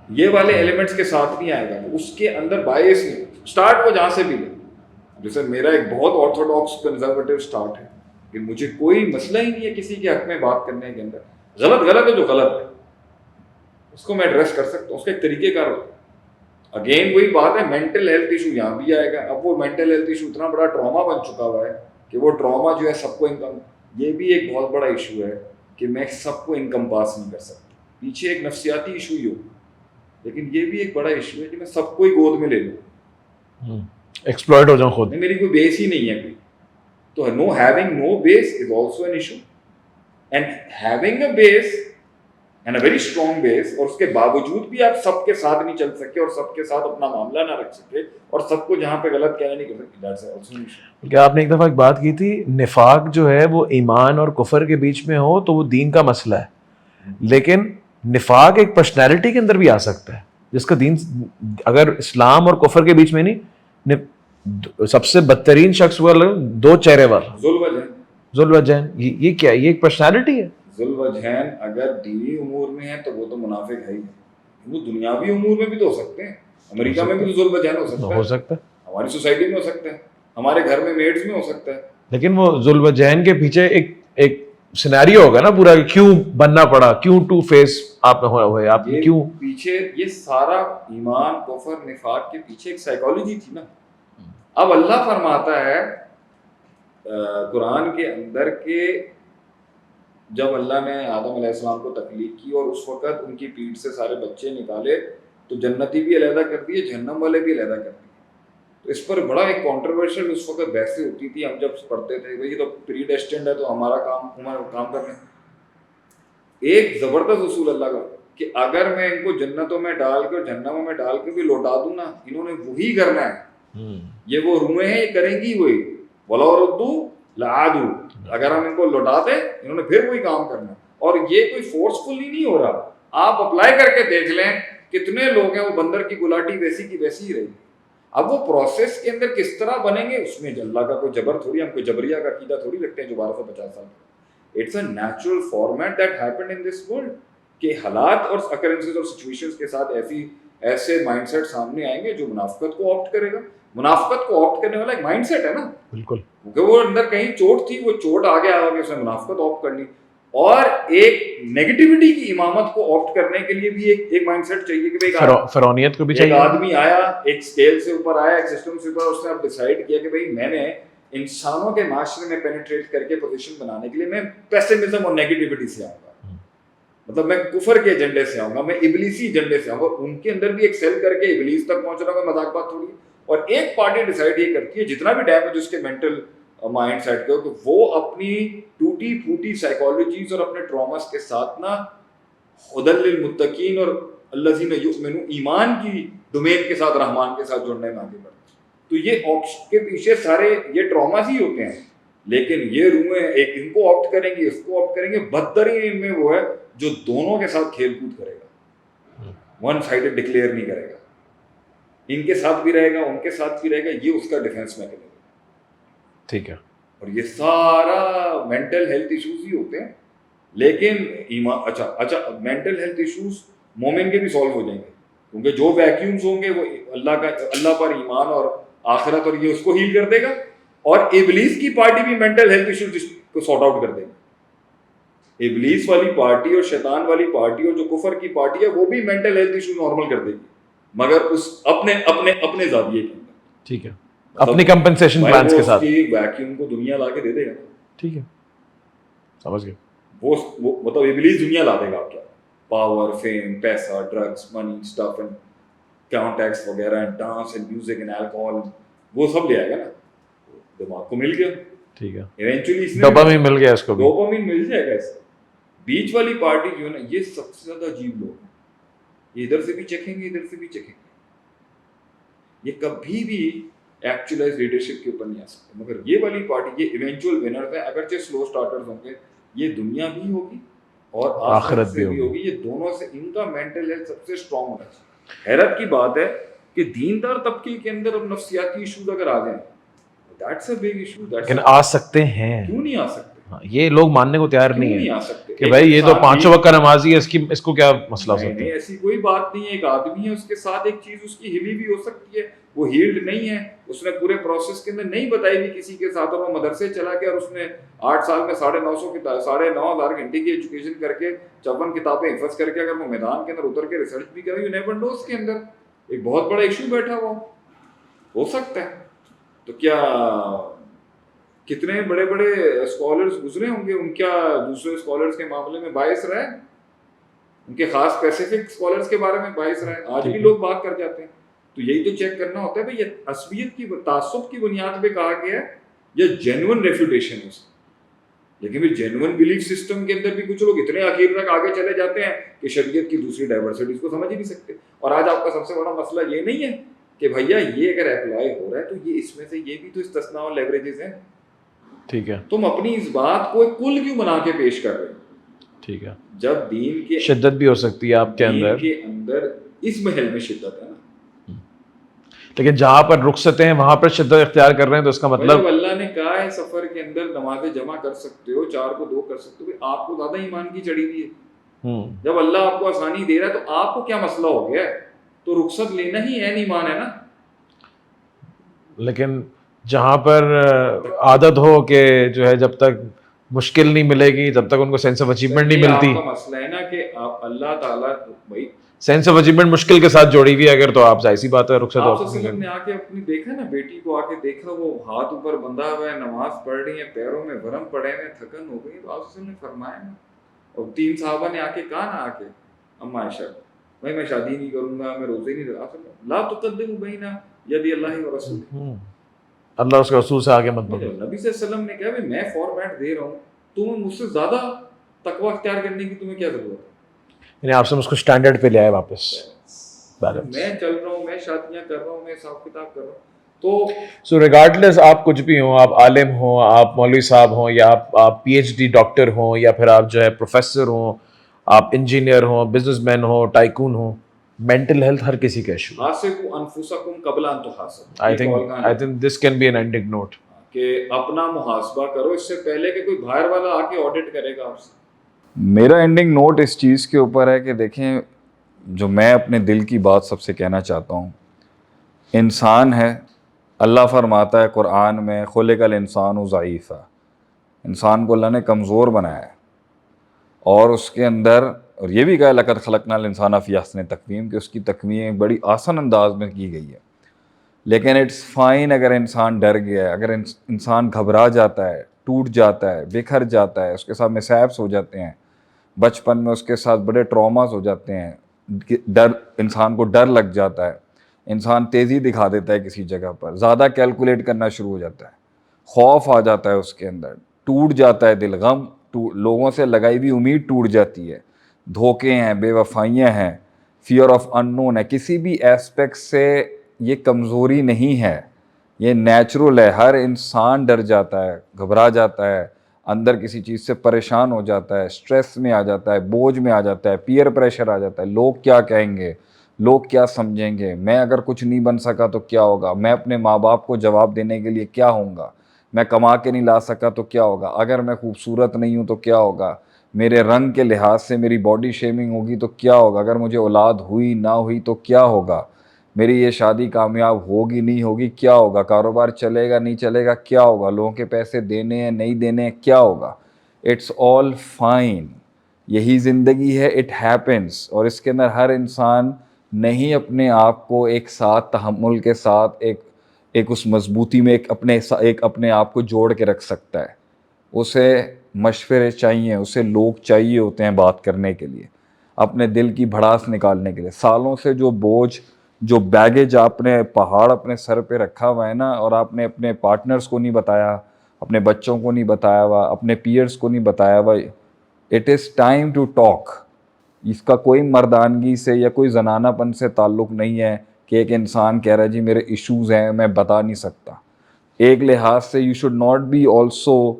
یہ والے ایلیمنٹس کے ساتھ نہیں آئے گا, اس کے اندر بائیس نہیں. اسٹارٹ وہ جہاں سے بھی لے, جیسے میرا ایک بہت آرتھوڈاکس کنزرویٹو اسٹارٹ ہے کہ مجھے کوئی مسئلہ ہی نہیں ہے کسی کے حق میں بات کرنے کے اندر. غلط ہے جو غلط ہے اس کو میں ایڈریس کر سکتا ہوں, اس کا ایک طریقہ کار ہوتا ہے. اگین وہی بات ہے, مینٹل ہیلتھ ایشو یہاں بھی آئے گا. اب وہ مینٹل ہیلتھ ایشو اتنا بڑا ٹراما بن چکا ہوا ہے کہ وہ ٹراما جو ہے سب کو انکم, یہ بھی ایک بہت بڑا ایشو ہے کہ میں سب کو انکم پاس نہیں کر سکتا. پیچھے ایک نفسیاتی ایشو ہی ہو, لیکن یہ بھی ایک بڑا ایشو ہے کہ میں سب کو ہی گود میں لے لوں, ایکسپلائٹ ہو جاؤں خود, میری کوئی بیس ہی نہیں ہے کوئی. تو no having no base is also an issue, and having a base and a very strong base, اور اس کے باوجود بھی آپ سب کے ساتھ نہیں چل سکے اور سب کے ساتھ اپنا معاملہ نہ رکھ سکے اور سب کو جہاں پہ غلط کہنا نہیں کر سکتے, دیٹس آلسو این ایشو. کیا آپ نے ایک دفعہ ایک بات کی تھی, نفاق جو ہے وہ ایمان اور کفر کے بیچ میں ہو تو وہ دین کا مسئلہ ہے, لیکن نفاق ایک پرسنالٹی کے اندر بھی آ سکتا ہے جس کا دین, اگر اسلام اور کفر کے بیچ میں نہیں, سب سے بدترین شخص ہوا دو چہرے والا ذوالوجہین, یہ کیا, یہ ایک پرسنالٹی ہے. ذوالوجہین اگر دینی امور میں ہے تو وہ تو منافق ہے ہی, وہ دنیاوی امور میں بھی تو ہو سکتے ہیں. امریکہ میں بھی تو ذوالوجہین ہو سکتا ہے, ہماری سوسائٹی میں ہو سکتا ہے, ہمارے گھر میں میڈز میں ہو سکتا ہے. لیکن وہ ذوالوجہین کے پیچھے ایک سینیریو ہوگا نا پورا, کہ کیوں بننا پڑا, کیوں ٹو فیس آپ ہوئے, آپ کیوں پیچھے یہ سارا ایمان کفر نفاق کے پیچھے ایک سائیکالوجی تھی نا. اب اللہ فرماتا ہے قرآن کے اندر کہ جب اللہ نے آدم علیہ السلام کو تخلیق کی اور اس وقت ان کی پیٹھ سے سارے بچے نکالے تو جنتی بھی علیحدہ کر دیے, جہنم والے بھی علیحدہ کر دیے. تو اس پر بڑا ایک کانٹروورشل اس وقت بحثیں ہوتی تھی. ہم جب پڑھتے تھے بھائی تو پری ڈیسٹینڈ ہے تو ہمارا کام کرنا. ایک زبردست اصول اللہ کا کہ اگر میں ان کو جنتوں میں ڈال کے اور جہنموں میں ڈال کے بھی لوٹا دوں نا, انہوں نے وہی کرنا ہے. یہ وہ روحیں ہیں, یہ کریں گی وہی. وَلَوْ رُدُّوا لَعَادُوا, اگر ہم ان کو لوٹا دیں انہوں نے پھر وہی کام کرنا. اور یہ کوئی فورسفلی نہیں ہو رہا, آپ اپلائی کر کے دیکھ لیں کتنے لوگ ہیں وہ بندر کی گلاٹی ویسی کی ویسی ہی رہی. اب وہ پروسیس کے اندر کس طرح بنیں گے اس میں اللہ کا کوئی جبر تھوڑی, ہم کوئی جبریہ کا عقیدہ تھوڑی رکھتے ہیں جو 1250 سال. It's a natural format that happened in this world کہ حالات اور اکرنسز اور سچویشنز کے ساتھ ایسے مائنڈ سیٹ سامنے آئیں گے جو منافقت کو آپٹ کرے گا. منافقت کو آپٹ کرنے والا ایک مائنڈ سیٹ ہے نا, بالکل, کیونکہ وہ اندر کہیں چوٹ تھی, وہ چوٹ آگے آ گئی, اس نے منافقت آپٹ کرنی. اور ایک نیگیٹیوٹی کی امامت کو آپٹ کرنے کے لیے بھی ایک مائنڈ سیٹ چاہیے کہ فرعونیت کو بھی چاہیے. ایک آدمی آیا, ایک اسکیل سے اوپر آیا, ایک سسٹم سے اوپر, اس نے اب ڈیسائیڈ کیا کہ بھائی میں نے انسانوں کے معاشرے میں پینیٹریٹ کر کے پوزیشن بنانے کے لیے میں پیسمزم اور نیگیٹیوٹی سے آؤں گا, مطلب میں کفر کے ایجنڈے سے آؤں گا, میں ابلیسی ایجنڈے سے آؤں گا. ان کے اندر بھی ایک سیل کر کے ابلیس تک پہنچنا کا مذاق بات تھوڑی. اور ایک پارٹی ڈیسائیڈ یہ کرتی ہے جتنا بھی ڈیمیج اس کے مینٹل مائنڈ سیٹ کے ہو, تو وہ اپنی ٹوٹی پھوٹی سائیکالوجیز اور اپنے ٹراماس کے ساتھ نا ہدی للمتقین اور الذین یؤمنون ایمان کی ڈومین کے ساتھ رحمان کے ساتھ جڑنے میں آگے بڑھتے. تو یہ آپٹ کے پیچھے سارے یہ ٹراماز ہی ہوتے ہیں. لیکن یہ روحیں ایک ان کو آپٹ کریں گے, اس کو آپٹ کریں گے. بدترین ان میں وہ ہے جو دونوں کے ساتھ کھیل کود کرے گا, ون سائڈڈ ڈکلیئر نہیں کرے گا, ان کے ساتھ بھی رہے گا ان کے ساتھ بھی رہے گا. یہ اس کا ڈیفینس میکینزم. ٹھیک ہے. اور یہ سارا مینٹل ہیلتھ ایشوز ہی ہوتے ہیں. لیکن اچھا مینٹل ہیلتھ ایشوز مومن کے بھی سالو ہو جائیں گے, کیونکہ جو ویکیومز ہوں گے وہ اللہ پر ایمان اور آخرت اور یہ اس کو ہیل کر دے گا. اور ابلیس کی پارٹی بھی مینٹل ہیلتھ ایشوز کو سارٹ آؤٹ کر دے گی. ابلیس والی پارٹی اور شیطان والی پارٹی اور جو کفر کی پارٹی ہے وہ بھی مینٹل ہیلتھ ایشوز نارمل کر دے گی, مگر اس اپنے زاویے کے اندر. ٹھیک ہے, اپنی کمپنسیشن پلانز کے ساتھ. ویکیوم کو دنیا لا کے دے دے گا. ٹھیک ہے, سمجھ گئے. وہ مطلب ابلیس دنیا لا دے گا آپ کیا, پاور, فیم, پیسہ, drugs, money, stuff and contacts وغیرہ, and dance and music and alcohol, وہ سب لے آئے گا نا. دماغ کو مل گیا. ٹھیک ہے, ایونچولی ڈوپامین مل گیا, اس کو ڈوپامین مل جائے گا. اس بیچ والی پارٹی جو ہے نا, یہ سب سے زیادہ عجیب لوگ ہیں. یہ ادھر سے بھی چکھیں گے, ادھر سے بھی چکھیں گے. یہ کبھی بھی ایکچولائز لیڈرشپ کے اوپر نہیں آ سکتے. مگر یہ والی پارٹی, یہ ایونچوئل ونرز ہیں, اگرچہ سلو سٹارٹرز ہوں گے. یہ دنیا بھی ہوگی اور آخرت بھی ہوگی. یہ دونوں سے ان کا مینٹل ہیلتھ سب سے اسٹرانگ ہونا چاہیے. حیرت کی بات ہے کہ دیندار طبقے کے اندر نفسیاتی ایشوز اگر آ جائیں, دیٹس اے بگ ایشو. لیکن آ سکتے ہیں, کیوں نہیں آ سکتے؟ ہاں یہ لوگ ماننے کو تیار کیوں نہیں نہیں ہے آ سکتے؟ کہ بھائی یہ تو پانچوں وقت کا نمازی ہے، اس کو کیا مسئلہ ہو نہیں سکتا نہیں ہے؟ ایسی کوئی بات نہیں ہے. ایک آدمی ہے اس کے ساتھ ایک چیز اس کی ہلی بھی ہو سکتی ہے, وہ ہیلڈ نہیں ہے, اس نے پورے پروسیس کے اندر نہیں بتائی بھی کسی کے ساتھ, اور وہ مدرسے چلا گیا اور اس نے 8 سال میں 9,500 گھنٹے کی ایجوکیشن کر کے 54 کتابیں حفظ کر کے اگر وہ میدان کے اندر اتر کے ریسرچ بھی کرے, یو نیور نو اس کے اندر ایک بہت بڑا ایشو بیٹھا ہوا ہو سکتا ہے. تو کیا کتنے بڑے بڑے اسکالرز گزرے ہوں گے, ان کیا دوسرے اسکالرز کے معاملے میں باعث رہے, ان کے خاص اسپیسیفک اسکالرز کے بارے میں باعث رہے, آج بھی لوگ بات کر جاتے ہیں. تو یہی تو چیک کرنا ہوتا ہے بھائی یہ عصبیت کی تعصب کی بنیاد پہ کہا گیا ہے یا جینوئن ریفیوٹیشن ہے. لیکن پھر جینوئن بلیف سسٹم کے اندر بھی کچھ لوگ اتنے آخر تک آگے چلے جاتے ہیں کہ شریعت کی دوسری ڈائیورسٹیز کو سمجھ ہی نہیں سکتے. اور آج آپ کا سب سے بڑا مسئلہ یہ نہیں ہے کہ بھیا یہ اگر اپلائی ہو رہا ہے تو یہ اس میں سے یہ بھی تو استثناء اور لیوریجز ہیں. ٹھیک ہے, تم اپنی اس بات کو ایک کل کیوں بنا کے پیش کر رہے ہو؟ ٹھیک ہے, جب دین کے شدت بھی ہو سکتی ہے آپ کے اندر, دین کے اندر اس محل میں شدت ہے نا, لیکن جہاں پر رخصتیں ہیں وہاں پر شدت اختیار کر رہے ہیں تو اس کا مطلب جب اللہ نے کہا ہے سفر کے اندر نمازیں جمع کر سکتے ہو, 4 کو 2 کر سکتے ہو, آپ کو زیادہ ایمان کی چڑھی ہوئی ہے. جب اللہ آپ کو آسانی دے رہا ہے تو آپ کو کیا مسئلہ ہو گیا ہے؟ تو رخصت لینا ہی عین ایمان ہے نا. لیکن جہاں پر عادت ہو کہ جو ہے جب تک مشکل نہیں ملے گی جب تک ان کو سینس آف اچیومنٹ نہیں ملتی. آپ کا مسئلہ ہے نا کہ آپ اللہ تعالیٰ بھائی سینس آف اچیومنٹ مشکل کے ساتھ جوڑی ہوئی ہے اگر, تو آپ ظاہر سی بات ہے رخصت آپ صلی اللہ علیہ وسلم نے آ کے اپنی دیکھا نا بیٹی کو آ کے دیکھا, وہ ہاتھ اوپر بندھا ہوا ہے, نماز پڑھ رہی ہے, پیروں میں ورم پڑے ہوئے, تھکن ہو گئی, تو آپ صلی اللہ علیہ وسلم نے فرمایا نا, اور 3 صحابہ نے آ کے کہا نا, آ کے اما عائشہ بھائی میں شادی نہیں کروں گا, میں روزے نہیں رکھوں گا, لا تقدموا بین یدی اللہ و رسولہ, اللہ اس کے رسول سے آگے مت بڑھو. نبی صلی اللہ علیہ وسلم نے کہا بھائی میں فارمیٹ دے رہا ہوں, تمہیں مجھ سے زیادہ تقویٰ اختیار کرنے کی تمہیں کیا ضرورت ہے؟ یعنی آپ سے اس کو اسٹینڈرڈ پہ لے آئے واپس. میں چل رہا ہوں, میں شادیاں کر رہا ہوں, میں حساب کتاب کر رہا ہوں. تو سو ریگارڈلیس آپ کچھ بھی ہوں, آپ عالم ہوں, آپ مولوی صاحب ہوں, یا آپ پی ایچ ڈی ڈاکٹر ہوں, یا پھر آپ جو ہے پروفیسر ہوں, آپ انجینئر ہوں, بزنس مین ہوں, ٹائکون ہوں, مینٹل ہیلتھ ہر کسی کا ایشو ہے. حاسبوا انفسکم قبل ان تحاسبوا, I think this can be an ending note کہ اپنا محاسبہ کرو اس سے پہلے کہ کوئی باہر والا آ کے آڈٹ کرے گا آپ سے. میرا اینڈنگ نوٹ اس چیز کے اوپر ہے کہ دیکھیں, جو میں اپنے دل کی بات سب سے کہنا چاہتا ہوں, انسان ہے, اللہ فرماتا ہے قرآن میں خلق الانسان ضعیفا, انسان کو اللہ نے کمزور بنایا ہے, اور اس کے اندر اور یہ بھی کہا لقد خلقنا الانسان فی احسن تقویم, کہ اس کی تقویم ایک بڑی آسان انداز میں کی گئی ہے. لیکن اٹس فائن اگر انسان ڈر گیا ہے, اگر انسان گھبرا جاتا ہے, ٹوٹ جاتا ہے, بکھر جاتا ہے, اس کے ساتھ مسائبس ہو جاتے ہیں, بچپن میں اس کے ساتھ بڑے ٹراماز ہو جاتے ہیں, ڈر, انسان کو ڈر لگ جاتا ہے, انسان تیزی دکھا دیتا ہے کسی جگہ پر, زیادہ کیلکولیٹ کرنا شروع ہو جاتا ہے, خوف آ جاتا ہے اس کے اندر, ٹوٹ جاتا ہے دل, غم, لوگوں سے لگائی ہوئی امید ٹوٹ جاتی ہے, دھوکے ہیں, بے وفائیاں ہیں, فیئر آف ان نون ہے, کسی بھی ایسپیکٹ سے یہ کمزوری نہیں ہے, یہ نیچرل ہے. ہر انسان ڈر جاتا ہے, گھبرا جاتا ہے, اندر کسی چیز سے پریشان ہو جاتا ہے, اسٹریس میں آ جاتا ہے, بوجھ میں آ جاتا ہے, پیئر پریشر آ جاتا ہے, لوگ کیا کہیں گے, لوگ کیا سمجھیں گے, میں اگر کچھ نہیں بن سکا تو کیا ہوگا, میں اپنے ماں باپ کو جواب دینے کے لیے کیا ہوں گا, میں کما کے نہیں لا سکا تو کیا ہوگا, اگر میں خوبصورت نہیں ہوں تو کیا ہوگا, میرے رنگ کے لحاظ سے میری باڈی شیمنگ ہوگی تو کیا ہوگا, اگر مجھے اولاد ہوئی نہ ہوئی تو کیا ہوگا, میری یہ شادی کامیاب ہوگی نہیں ہوگی کیا ہوگا, کاروبار چلے گا نہیں چلے گا کیا ہوگا, لوگوں کے پیسے دینے ہیں نہیں دینے ہیں کیا ہوگا. اٹس آل فائن, یہی زندگی ہے, اٹ ہیپنس. اور اس کے اندر ہر انسان نہیں اپنے آپ کو ایک ساتھ تحمل کے ساتھ ایک اس مضبوطی میں ایک اپنے آپ کو جوڑ کے رکھ سکتا ہے. اسے مشورے چاہیے, اسے لوگ چاہیے ہوتے ہیں بات کرنے کے لیے, اپنے دل کی بھڑاس نکالنے کے لیے. سالوں سے جو بوجھ, جو بیگیج آپ نے پہاڑ اپنے سر پہ رکھا ہوا ہے نا, اور آپ نے اپنے پارٹنرز کو نہیں بتایا, اپنے بچوں کو نہیں بتایا ہوا, اپنے پیئرز کو نہیں بتایا ہوا, it is time to talk. اس کا کوئی مردانگی سے یا کوئی زنانہ پن سے تعلق نہیں ہے کہ ایک انسان کہہ رہا ہے جی میرے ایشوز ہیں میں بتا نہیں سکتا. ایک لحاظ سے you should not be also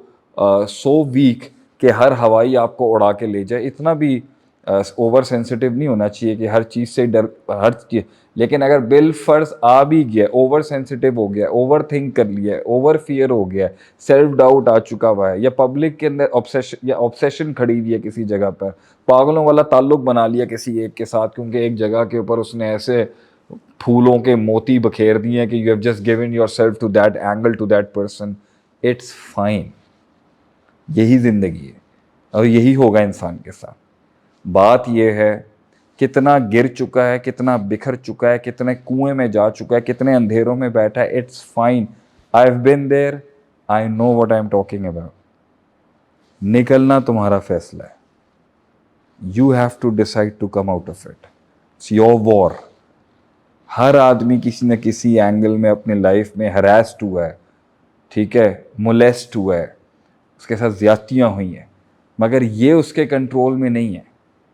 so weak کہ ہر ہوائی آپ کو اڑا کے لے جائے. اتنا بھی اوور سینسٹیو نہیں ہونا چاہیے کہ ہر چیز سے ڈر ہر چیز، لیکن اگر بالفرض آ بھی گیا، اوور سینسٹیو ہو گیا، اوور تھنک کر لیا ہے، اوور فیئر ہو گیا، سیلف ڈاؤٹ آ چکا ہوا ہے، یا پبلک کے اندر آبسیشن کھڑی ہوئی ہے کسی جگہ پر، پاگلوں والا تعلق بنا لیا کسی ایک کے ساتھ کیونکہ ایک جگہ کے اوپر اس نے ایسے پھولوں کے موتی بکھیر دیے ہیں کہ you have just given yourself to that angle to that person. It's fine. یہی زندگی ہے اور یہی ہوگا انسان کے ساتھ. بات یہ ہے کتنا گر چکا ہے، کتنا بکھر چکا ہے، کتنے کنویں میں جا چکا ہے، کتنے اندھیروں میں بیٹھا ہے. It's fine. I have been there. I know what I am talking about. نکلنا تمہارا فیصلہ ہے. You have to decide to come out of it. It's your war. ہر آدمی کسی نہ کسی اینگل میں اپنے لائف میں ہراسڈ ہوا ہے، ٹھیک ہے، مولیسٹ ہوا ہے، اس کے ساتھ زیادتیاں ہوئی ہیں، مگر یہ اس کے کنٹرول میں نہیں ہے.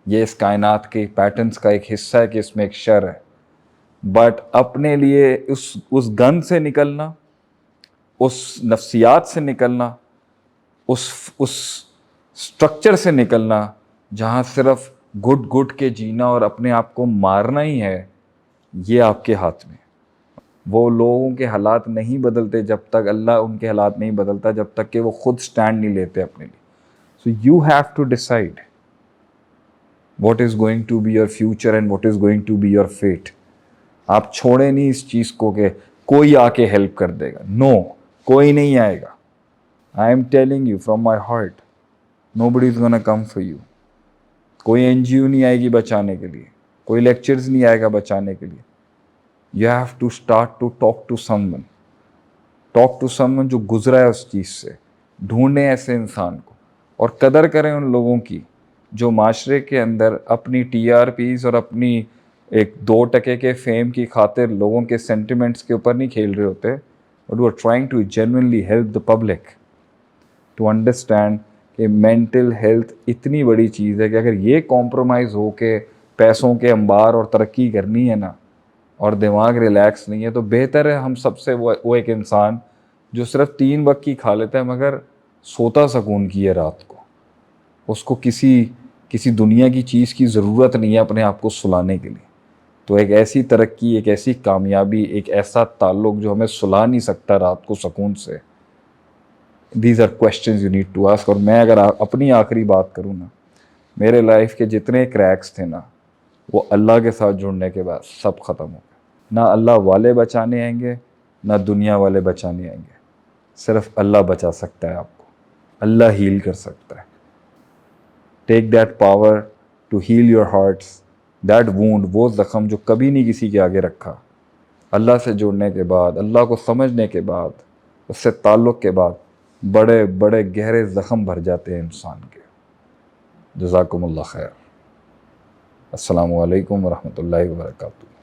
یہ اس کائنات کے پیٹرنز کا ایک حصہ ہے کہ اس میں ایک شر ہے. بٹ اپنے لیے اس گن سے نکلنا، اس نفسیات سے نکلنا، اس اسٹرکچر سے نکلنا جہاں صرف گٹ کے جینا اور اپنے آپ کو مارنا ہی ہے، یہ آپ کے ہاتھ میں. وہ لوگوں کے حالات نہیں بدلتے جب تک اللہ ان کے حالات نہیں بدلتا، جب تک کہ وہ خود سٹینڈ نہیں لیتے اپنے لیے. So you have to decide what is going to be your future and what is going to be your fate. آپ چھوڑیں نہیں اس چیز کو کہ کوئی آ کے ہیلپ کر دے گا. نو، کوئی نہیں آئے گا. I am telling you from my heart, nobody is gonna come for you. کوئی NGO نہیں آئے گی بچانے کے لیے، کوئی لیکچرز نہیں آئے گا بچانے کے لیے. You have to start to talk to someone. Talk to someone جو گزرا ہے اس چیز سے. ڈھونڈیں ایسے انسان کو اور قدر کریں ان لوگوں کی جو معاشرے کے اندر اپنی TRPs اور اپنی ایک 2% کے فیم کی خاطر لوگوں کے سینٹیمنٹس کے اوپر نہیں کھیل رہے ہوتے، بٹ وہ trying to genuinely help the public to understand کہ مینٹل ہیلتھ اتنی بڑی چیز ہے کہ اگر یہ کمپرومائز ہو کے پیسوں کے انبار اور ترقی کرنی ہے نا، اور دماغ ریلیکس نہیں ہے، تو بہتر ہے ہم سب سے وہ ایک انسان جو صرف 3 وقت کی کھا لیتا ہے مگر سوتا سکون کی ہے رات کو. اس کو کسی دنیا کی چیز کی ضرورت نہیں ہے اپنے آپ کو سلانے کے لیے. تو ایک ایسی ترقی، ایک ایسی کامیابی، ایک ایسا تعلق جو ہمیں سلا نہیں سکتا رات کو سکون سے. These are questions you need to ask. اور میں اگر اپنی آخری بات کروں نا، میرے لائف کے جتنے کریکس تھے نا، وہ اللہ کے ساتھ جڑنے کے بعد سب ختم ہو گئے. نہ اللہ والے بچانے آئیں گے، نہ دنیا والے بچانے آئیں گے. صرف اللہ بچا سکتا ہے آپ کو. اللہ ہیل کر سکتا ہے. Take that power to heal your hearts. That wound, وہ زخم جو کبھی نہیں کسی کے آگے رکھا. اللہ سے جڑنے کے بعد، اللہ کو سمجھنے کے بعد، اس سے تعلق کے بعد بڑے بڑے گہرے زخم بھر جاتے ہیں انسان کے. جزاکم اللہ خیر. السلام علیکم ورحمۃ اللہ وبرکاتہ.